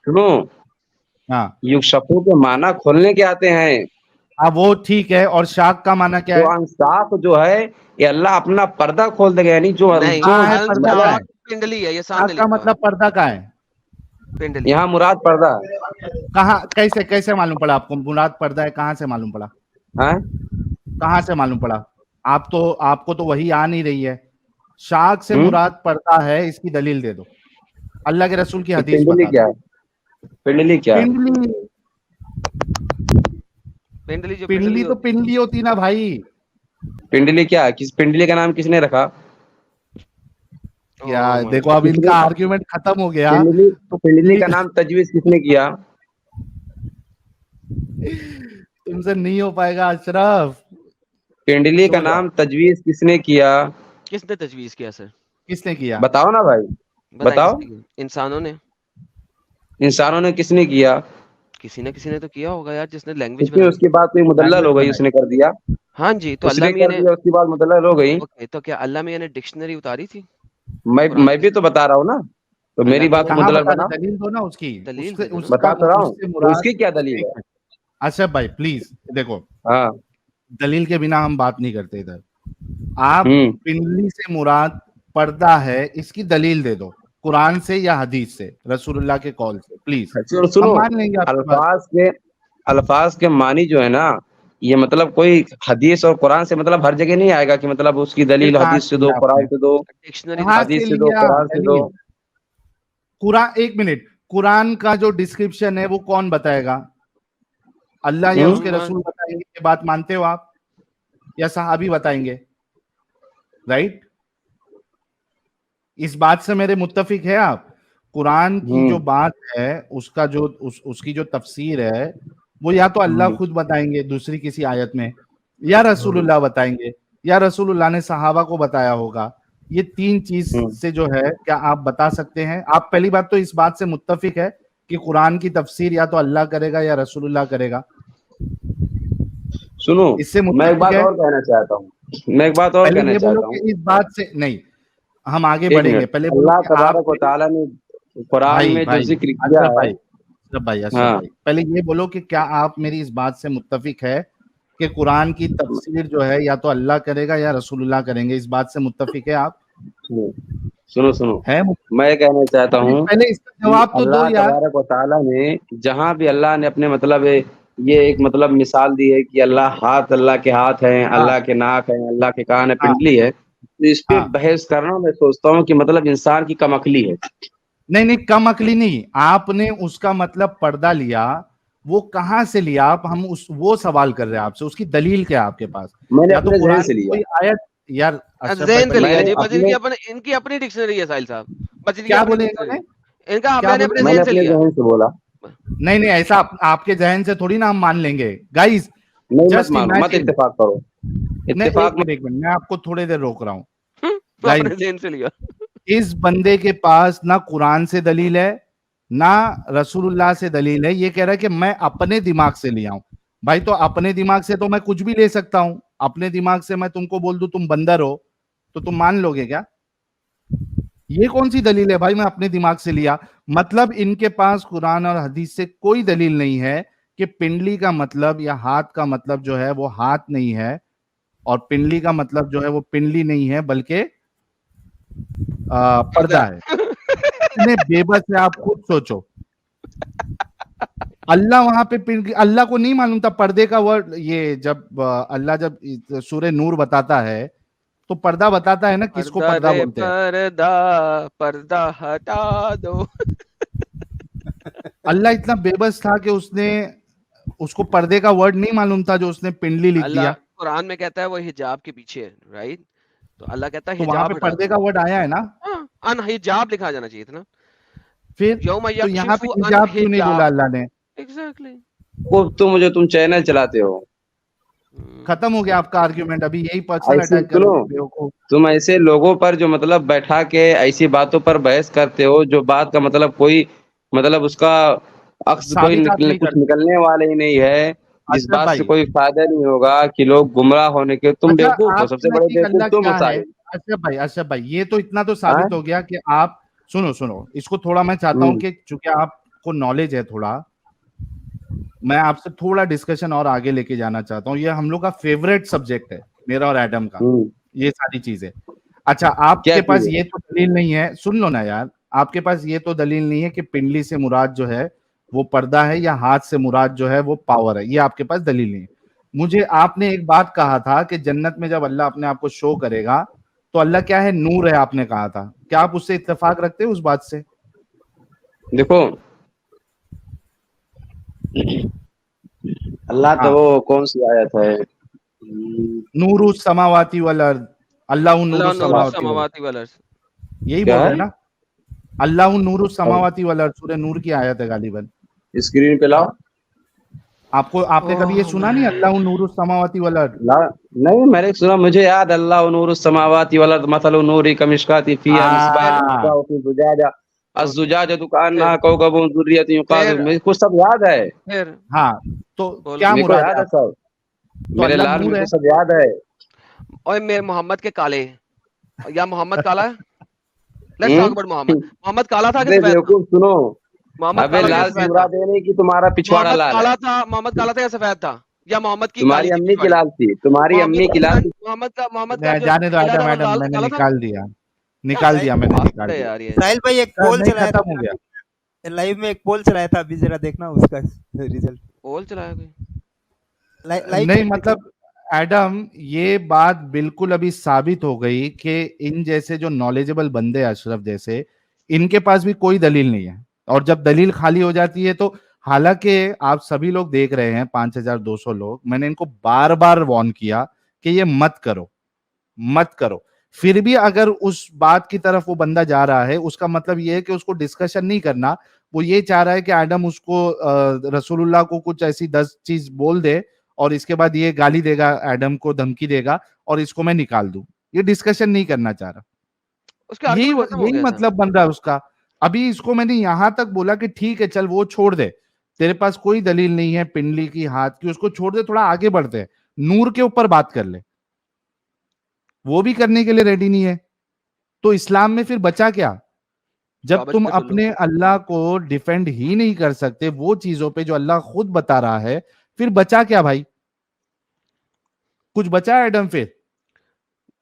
सुनो, हाँ युगशफू के माना खोलने के आते हैं। हाँ वो ठीक है, और शाक का माना क्या जो है? अंसाफ जो है, ये अल्लाह अपना पर्दा खोल देगा, यानी जो नहीं, जो कहाँ है पर्दा, कहाँ है? पिंडली है, ये शाक सामने का लिखा हुआ मतलब पर्दा कहाँ है? है पिंडली। यहाँ मुराद पर्दा है। कहाँ, कैसे कैसे मालूम पड़ा आपको मुराद पर्दा है? कहाँ से मालूम पड़ा? हैं? कहाँ से मालूम पड़ा? आपको तो वही आ नहीं रही है। शाक से मुराद पर्दा है, इसकी दलील दे दो, अल्लाह के रसूल की तो हदीस पिंडली बता क्या दो। है? पिंडली क्या है? पिंडली, पिंडली जो पिंडली तो पिंडली होती ना भाई। पिंडली क्या है? किस पिंडली का नाम किसने रखा? क्या देखो, अब इनका आर्ग्यूमेंट खत्म हो गया। पिंडली तो पिंडली का नाम तजवीज किसने किया? तुमसे नहीं हो पाएगा अशरफ। पिंडली का नाम तजवीज किसने किया? किसने तजवीज किया सर? किसने किया? बताओ ना भाई, बताओ। इंसानों ने। इंसानों ने किसने किया? किसी ने तो किया होगा यार, जिसने लैंग्वेज उसने उसके बाद कोई मुदल्लल हो गई, उसने कर दिया। हाँ जी, तो उसने अल्लाह मियां कर ने, दिया, उसके बाद मुदल्लल हो गई। ओके, तो क्या अल्लाह मियां ने डिक्शनरी उतारी थी? मैं भी तो बता रहा हूँ ना, तो मेरी बात कहाँ मुदल्लल बता बना। रहे? दलील दो ना उसकी, दलील उससे, दे दो ना। उसका बता तो रहा हूँ, उससे तो मुराद। उसकी क्या दलील है? अशरफ भाई प्लीज देखो, हाँ। दलील के बिना हम बात नहीं करते इधर। आप हम्म। पिंडली से मुराद पर्दा है, इसकी दलील दे दो, कुरान से या हदीस से, रसूलुल्लाह के कॉल से, प्लीज। सुनो, हम मान लेंगे आपकी बात। अल्फाज के मानी जो है ना, ये मतलब कोई हदीस और कुरान से मतलब हर जगह नहीं आएगा कि मतलब उसकी फिर दलील कहाँ हदीस से से दो, लिया कुरान आपने? से दो, डिक्शनरी कहाँ से हदीस से दो, लिया कुरान से दो। दलील? कुरान, एक मिनट, कुरान का जो डिस्क्रिप्शन है वो कौन बताएगा? अल्लाह या उसके रसूल बताएंगे? ये बात मानते हो आप, या सहाबी बताएंगे? राइट, इस बात से मेरे मुत्तफिक है आप? कुरान की जो बात है उसका जो उसकी जो तफसीर है वो या तो अल्लाह खुद बताएंगे दूसरी किसी आयत में, या रसूलुल्लाह बताएंगे, या रसूलुल्लाह ने सहाबा को बताया होगा। ये तीन चीज से जो है, क्या आप बता सकते हैं? आप पहली बात तो इस बात से मुत्तफिक है कि कुरान की तफसीर या तो अल्लाह करेगा या रसूलुल्लाह करेगा? सुनो, इससे मैं एक बात और कहना चाहता हूँ, मैं एक बात और कहना चाहता हूँ। इस बात से नहीं, हम आगे एक बढ़ेंगे, मिनट, पहले अल्लाह तबारक व तआला ने कुरान में जो जिक्र किया है। हाँ। पहले ये बोलो कि क्या आप मेरी इस बात से मुत्तफिक है कि कुरान की तफसीर जो है या तो अल्लाह करेगा या रसूलुल्लाह करेंगे? इस बात से मुत्तफिक है आप? सुनो, है मैं कहना चाहता हूँ, पहले इसका जवाब तो दो अल्लाह यार। तबारक व तआला ने जहाँ भी अल्लाह ने अपने मतलब ये एक मतलब मिसाल दी है कि अल्लाह के हाथ हैं, अल्लाह के नाक हैं, अल्लाह के कान है, पिंडली है, तो इस पे बहस करना मैं सोचता हूँ कि मतलब इंसान की कमअक्ली है। नहीं, कम अकली नहीं, आपने उसका मतलब पर्दा लिया, वो कहाँ से लिया आप? हम वो सवाल कर रहे हैं आपसे, उसकी दलील क्या है आपके पास? मैंने या अपने तो जहन से लिया। कोई आयत यार, ज़हन से लिया जी, बस अपने इनकी अपनी डिक्शनरी है साहिल साहब, बस इनकी क्या अपनी बोले डिक्शनरी। इन्होंने? इनका क्या मैंने बोले? अपने मैंने जहन से अपने लिया। जहन से बोला। नहीं, ऐसा आपके जहन से थोड़ी ना हम मान लेंगे गाइस। नहीं, मत जस्ट मानो, मत इमेजिन, इत्तेफाक करो, इत्तेफाक एक मिनट मैं आपको थोड़ी देर रोक रहा हूँ। अपने जहन से लिया। इस बंदे के पास ना कुरान से दलील है ना रसूलुल्लाह से दलील है, ये कह रहा है कि मैं अपने दिमाग से लिया हूं। भाई तो अपने दिमाग से तो मैं कुछ भी ले सकता हूं, अपने दिमाग से मैं तुमको बोल दूं तुम बंदर हो तो तुम मान लोगे क्या? ये कौन सी दलील है भाई, मैं अपने दिमाग से लिया? मतलब इनके पास कुरान और हदीस से कोई दलील नहीं है कि पिंडली का मतलब या हाथ का मतलब जो है वो हाथ नहीं है, और पिंडली का मतलब जो है वो पिंडली नहीं है, बल्कि पर्दा है। इतने बेबस है, आप खुद सोचो। अल्लाह वहां पे अल्लाह को नहीं मालूम था पर्दे का वर्ड। ये जब अल्लाह जब सूरह नूर बताता है तो पर्दा बताता है ना, किसको पर्दा पर्दा रे बोलते हैं। पर्दा, पर्दा हटा दो। अल्लाह इतना बेबस था कि उसको पर्दे का वर्ड नहीं मालूम था, जो उसने पिंडली लिख अल्लाह दिया। कुरान में कहता है वो हिजाब के पीछे है, राइट? तो अल्लाह कहता है तो वहां पे हिजाब हटा पर्दे दो। का वर्ड आया है ना, हाँ, अन हिजाब लिखा जाना चाहिए था ना। फिर यौम तो यहाँ पे यक्शिफु अन हिजाब क्यों नहीं बोला हिजाब। अल्लाह ने? एग्जैक्टली। वो तुम चैनल चलाते हो, खत्म हो गया आपका आर्ग्यूमेंट, अभी यही पर्सनल ऐसे अटैक सुनो, करोगे बेवकूफ। तुम ऐसे लोगों पर जो मतलब बैठा के ऐसी बातों पर बहस करते हो जो बात का मतलब कोई मतलब उसका अक्स कोई साबित आप नहीं कुछ करते। निकलने वाले ही नहीं है, जिस अशरफ बात से भाई, कोई फायदा नहीं होगा कि लोग गुमराह होने के, तुम अच्छा बेवकूफ हो, आपके सबसे बड़े नजदीक बेवकूफ अल्लाह तुम हो क्या है? सारे। अशरफ भाई, ये तो इतना तो हाँ? साबित हो गया कि आप, सुनो सुनो, इसको थोड़ा मैं चाहता हूं हम्म, कि चूंकि आपको नॉलेज है थोड़ा, मैं आपसे थोड़ा डिस्कशन और आगे लेके जाना चाहता हूँ। ये हम लोग का फेवरेट सब्जेक्ट है, मेरा और एडम का, हम्म, ये सारी चीजें। अच्छा, क्या आपके पास चीज है? ये तो दलील नहीं है, सुन लो ना यार, आपके पास ये तो दलील नहीं है कि पिंडली से मुराद जो है वो पर्दा है, या हाथ से मुराद जो है वो पावर है, ये आपके पास दलील नहीं है। मुझे आपने एक बात कहा था कि जन्नत में जब अल्लाह अपने आप को शो करेगा तो अल्लाह क्या है, नूर है, आपने कहा था। क्या आप उससे इत्तेफाक रखते हो, उस बात से? देखो, अल्लाह तो हाँ, वो कौन सी आयत है? नूरु समावाती वल अर्द, अल्लाह नूरु अल्लाह नूरु समावाती वल अर्द, समावाति वल अर्ज़। यही क्या बोल रहे हैं है? ना? अल्लाह नूरु समावाती वल अर्द, सूरह नूर की आयत है गालिबन। स्क्रीन पे लाओ। आपने कभी ये ओह सुना नहीं, माय। अल्लाह नूरु समावाती वल अर्द? ला नहीं, मैंने सुना, मुझे याद, अल्लाह नूरु समावाति वल अर्द मसलु नूरि कमिश्काति फीहा फिर मिस्बाह फी ज़ुजाजा ओके, अज़्ज़ुजाजतु कअन्नहा फिर कौकबुन दुर्रियतुन युक़ादु, फिर मेरे को सब याद है, फिर हाँ, तो बोलो। क्या मेरे को मुराद है याद है आपकी? सब, तो मेरे अल्लाह लाल नूर मेरे को है। सब याद है। ओए मेरे मोहम्मद के काले, या मोहम्मद काला है? Let's talk about Muhammad. Muhammad काला था कि अबे सफेद था? बेवकूफ सुनो, मोहम्मद अबे काला था या लाल से सफेद था? मुराद ये नहीं कि तुम्हारा पिछवाड़ा मोहम्मद लाल है, काला था, मोहम्मद काला था या सफेद था? या मोहम्मद की तुम्हारी काली थी अम्मी की पिछवाड़ी? लाल थी, तुम्हारी अम्मी की लाल थी। मोहम्मद का जो जाने दो चेला था आदम, वो मैडम लाल मैंने काला था? निकाल दिया, क्या निकाल दिया, मैंने बात निकाल है दिया। यार ये। साहिल भाई एक पोल नहीं, चलाया खत्म हो था गया। लाइव में, एक पोल चलाया था अभी, जरा देखना उसका रिजल्ट। पोल चलाया कोई? लाइव नहीं चेक मतलब एडम, ये बात बिल्कुल अभी साबित हो गई कि इन जैसे जो नॉलेजेबल बंदे हैं, अशरफ जैसे, इनके पास भी कोई दलील नहीं है। और जब दलील खाली हो जाती है तो, हालांकि आप सभी लोग देख रहे हैं 5200 लोग, मैंने इनको बार बार वार्न किया कि ये मत करो, मत करो, फिर भी अगर उस बात की तरफ वो बंदा जा रहा है, उसका मतलब ये है कि उसको डिस्कशन नहीं करना। वो ये चाह रहा है कि एडम उसको रसूलुल्लाह को कुछ ऐसी 10 चीज बोल दे और इसके बाद ये गाली देगा, एडम को धमकी देगा और इसको मैं निकाल दूं। ये डिस्कशन नहीं करना चाह रहा। उसका यही आर्गुमेंट खत्म हो यही गया था। मतलब बन रहा है उसका। अभी इसको मैंने यहां तक बोला कि ठीक है चल, वो छोड़ दे, तेरे पास कोई दलील नहीं है पिंडली की, हाथ की, उसको छोड़ दे, थोड़ा आगे बढ़ते हैं, नूर के ऊपर बात कर ले। वो भी करने के लिए रेडी नहीं है, तो इस्लाम में फिर बचा क्या? जब काबा तुम पे बोलो। अपने अल्लाह को डिफेंड ही नहीं कर सकते वो चीजों पे जो अल्लाह खुद बता रहा है, फिर बचा क्या भाई? कुछ बचा है एडम फिर?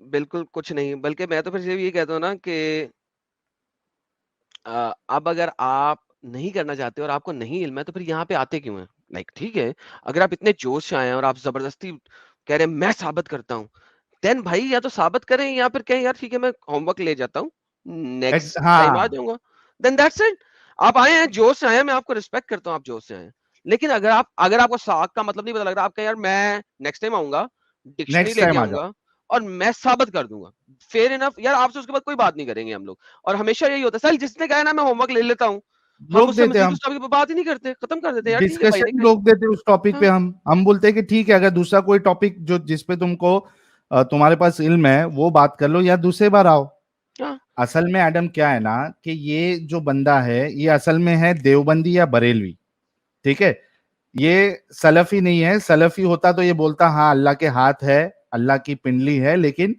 बिल्कुल कुछ नहीं, बल्कि मैं तो फिर ये कहता हूँ ना कि अब अगर आप नहीं करना चाहते और आपको नहीं इल्म है तो फिर यहाँ पे आते क्यों हैं? लाइक ठीक है, अगर आप इतने जोश से आए हैं और आप जबरदस्ती कह रहे हैं मैं साबित करता हूँ, देन भाई या तो साबित करें या फिर कहें यार ठीक है मैं होमवर्क ले जाता हूँ, नेक्स्ट टाइम आ हाँ, जाऊंगा। Then that's it. आप आए हैं जोश से आए हैं, मैं आपको रिस्पेक्ट करता हूँ, आप जोश से आए हैं। लेकिन अगर आपको साख का मतलब नहीं पता लग रहा, आप कहें यार मैं नेक्स्ट टाइम आऊंगा, डिक्शनरी नेक्स्ट लेके टाइम आ जाओ। आऊंगा और मैं साबित कर दूंगा, फेयर इनफ यार, आपसे उसके बाद कोई बात नहीं करेंगे हम लोग। और हमेशा यही होता है सर, जिसने कहा है ना मैं होमवर्क ले लेता हूँ, हम रोक उससे देते मजीद हम, उस टॉपिक पे बात ही नहीं करते, खत्म कर देते हैं यार, ठीक है भाई डिस्कशन नहीं रोक देते उस टॉपिक पे। हाँ, हम बोलते हैं कि ठीक है, अगर दूसरा कोई टॉपिक जो जिस पे तुमको तुम्हारे पास इल्म है वो बात कर लो, या दूसरे बार आओ। हाँ, असल में एडम क्या है ना, कि ये जो बंदा है ये असल में है देवबंदी या बरेलवी, ठीक है? ये सलफी नहीं है। सलफी होता तो ये बोलता हाँ अल्लाह के हाथ है, अल्लाह की पिंडली है, लेकिन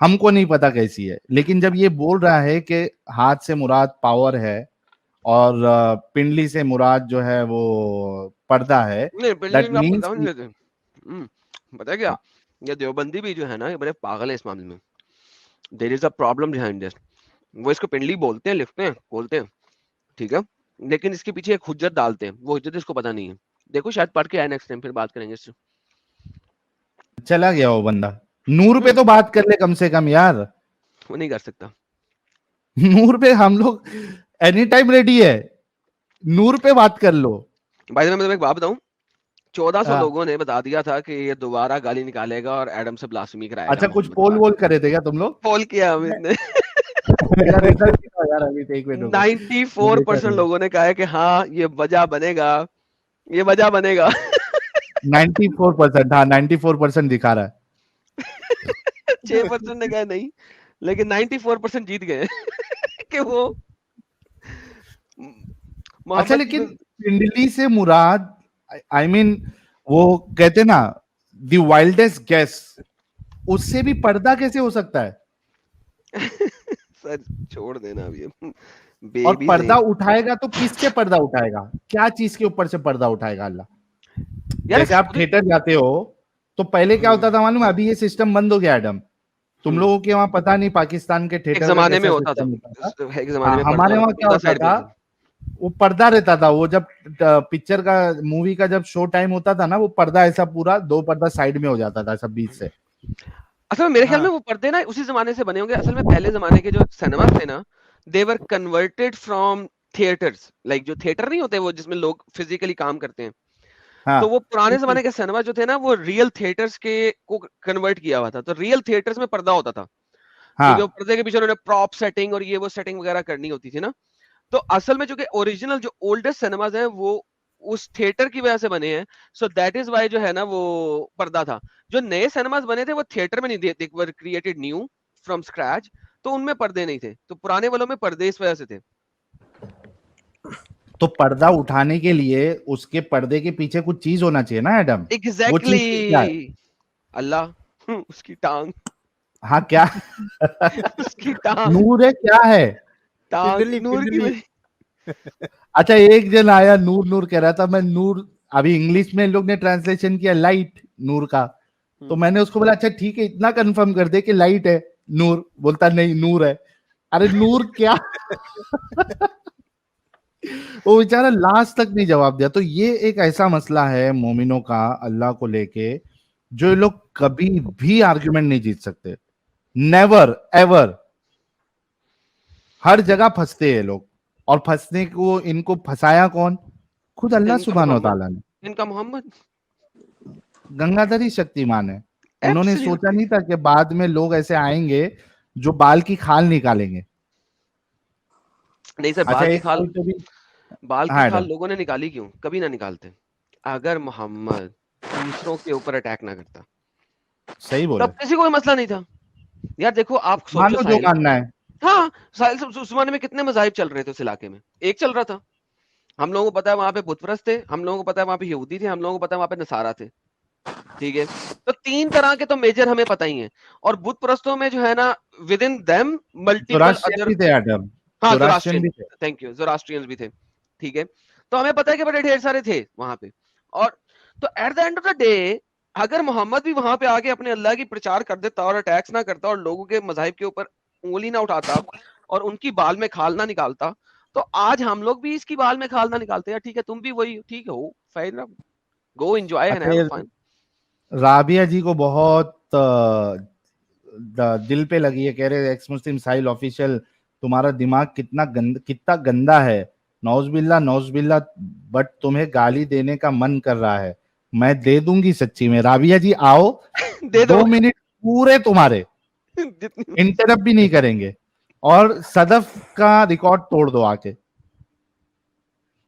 हमको नहीं पता कैसी है, लेकिन जब ये बोल रहा है कि हाथ से मुराद पावर है और पिंडली से मुराद जो है वो पर्दा है, नहीं that बिल्डिंग आप means पर्दा नहीं लेते। पता है क्या, ये देवबंदी भी जो है ना ये बड़े पागल है इस मामले में। There is a problem behind this. वो इसको पिंडली बोलते हैं, लिखते हैं, बोलते हैं, ठीक है, लेकिन इसके पीछे एक हुज्जत डालते हैं, वो हुज्जत इसको पता नहीं है। देखो शायद पढ़ के आए नेक्स्ट टाइम, फिर बात करेंगे इससे। चला गया वो बंदा। नूर पे तो बात कर ले कम से कम यार। वो नहीं कर सकता। नूर पे हम लोग एनी टाइम रेडी है, नूर पे बात कर लो। भाई मैं तुम्हें एक बात बताऊं, 1400 हाँ। लोगों ने बता दिया था कि ये दोबारा गाली निकालेगा और एडम से ब्लास्फेमी कराएगा। अच्छा, कुछ मोहम्मद पोल पाक। वोल करे थे क्या तुम लोग? पोल किया अमित ने। यार रिजल्ट दिखाओ यार, अभी तो एक मिनट रुको। 94% लोगों ने कहा है कि हाँ ये वजह बनेगा, ये वजह बनेगा। 94%, हाँ 94% दिखा रहा है। 6% ने कहा नहीं, लेकिन 94% जीत गए कि वो अच्छा, मोहम्मद लेकिन पिंडली से मुराद, आई मीन वो कहते ना द वाइल्डेस्ट गेस, उससे भी पर्दा कैसे हो सकता है? सर छोड़ देना अब ये और बेबी पर्दा नहीं। उठाएगा तो किससे पर्दा उठाएगा? क्या चीज के ऊपर से पर्दा उठाएगा अल्लाह? यार जैसे आप थिएटर जाते हो तो पहले क्या होता था मालूम है? अभी ये सिस्टम बंद हो गया एडम। तुम लोगों के वहां पता नहीं पाकिस्तान के एक थिएटर का जमाने में कैसा होता था, सिस्टम होता था। एक जमाने में हमारे वहां क्या होता था, वो पर्दा रहता था। वो जब पिक्चर का, मूवी का जब शो टाइम होता था ना, वो पर्दा ऐसा पूरा 2 पर्दा साइड में हो जाता था सब बीच से। असल में मेरे ख्याल हाँ। में वो पर्दे ना उसी जमाने से बने होंगे। असल में पहले जमाने के जो सिनेमा थे ना, दे वर कन्वर्टेड फ्रॉम थिएटर्स, लाइक जो थिएटर नहीं होते वो जिसमें लोग फिजिकली काम करते हैं, हाँ। तो वो पुराने जमाने के सिनेमा जो थे ना वो रियल थिएटर्स के को कन्वर्ट किया हुआ था। तो रियल थिएटर्स में पर्दा होता था, हाँ। क्योंकि पर्दे के पीछे उन्होंने प्रॉप सेटिंग और ये वो सेटिंग वगैरह करनी होती थी ना। तो असल में जो कि ओरिजिनल जो ओल्डेस्ट सिनेमाज हैं वो उस थिएटर की वजह से बने हैं। सो दैट इज व्हाई जो है ना वो पर्दा था। जो नए सिनेमाज बने थे वो थिएटर में नहीं थे, वर क्रिएटेड न्यू फ्रॉम स्क्रैच, तो उनमें पर्दे नहीं थे। तो पुराने वालों में पर्दे इस वजह से थे। तो पर्दा उठाने के लिए उसके पर्दे के पीछे कुछ चीज होना चाहिए ना एडम। वो चीज क्या है? एग्जैक्टली, अल्लाह, उसकी टांग, हाँ, क्या? उसकी टांग, नूर है, क्या है? टांग पिंडली, नूर की पिंडली। अच्छा, एक जन आया नूर नूर कह रहा था। मैं नूर, अभी इंग्लिश में लोग ने ट्रांसलेशन किया लाइट नूर का, तो मैंने उसको बोला अच्छा ठीक है, इतना कंफर्म कर दे कि लाइट है। नूर बोलता नहीं नूर है। अरे नूर क्या? वो बेचारा लास्ट तक नहीं जवाब दिया। तो ये एक ऐसा मसला है मोमिनों का अल्लाह को लेके, जो ये लोग कभी भी आर्ग्यूमेंट नहीं जीत सकते। Never ever. हर जगह फंसते हैं लोग, और फंसने को इनको फंसाया कौन? खुद अल्लाह इनका सुब्हानो मोहम्मद, ताला ने। इनका मोहम्मद गंगाधरी शक्तिमान है। उन्होंने Absolutely. सोचा नहीं था कि बाद में लोग ऐसे आएंगे जो बाल की खाल निकालेंगे। नहीं सर, अच्छा, बाल की एक खाल, तो भी, बाल की हाँ खाल एडम, लोगों ने निकाली क्यों? कभी ना निकालते अगर मोहम्मद दूसरों के ऊपर अटैक ना करता, सही बोले। तब किसी को कोई मसला नहीं था। यार देखो आप मान सोचो लो जो साहिल, मानना है। हाँ साहिल साहब, उस जमाने में कितने मजाहिब चल रहे थे उस इलाके में? एक चल रहा था। हम लोगों को पता है वहां पे बुत परस्त थे, हम लोगों को पता है वहां पे यहूदी थे, हम लोगों को पता है वहां पे नसारा थे, ठीक है। तो 3 तरह के तो मेजर हमें पता ही है। और बुत परस्तों में जो है ना, with in them multiple Zoroastrian other, भी थे एडम, हाँ जोरास्ट्रियन जोरास्ट्रियन, भी थे। थैंक यू, जोरास्ट्रियंस भी थे, ठीक है। तो हमें पता है कि बड़े ढेर सारे थे वहां पे। और तो at the end of the day अगर मोहम्मद भी वहां पे आके अपने अल्लाह की प्रचार कर देता और अटैक्स ना करता और लोगों के मजाहिब के ऊपर उंगली ना उठाता और उनकी बाल में खाल ना निकालता, तो आज हम लोग भी इसकी बाल में खाल ना निकालते। यार ठीक है, तुम भी वही ठीक है, हो फाइन, गो एंजॉय एंड अच्छा, हैव ये फन। राबिया जी को बहुत दिल पे लगी है। कह रहे एक्स मुस्लिम साहिल ऑफिशियल, तुम्हारा दिमाग कितना गंदा है। नौजबिल्ला नौजबिल्ला, बट तुम्हें गाली देने का मन कर रहा है। मैं दे दूंगी सच्ची में। राबिया जी आओ, दे दो 2 मिनट पूरे तुम्हारे, जितनी इंटरप्ट भी नहीं करेंगे, और सदफ का रिकॉर्ड तोड़ दो आके।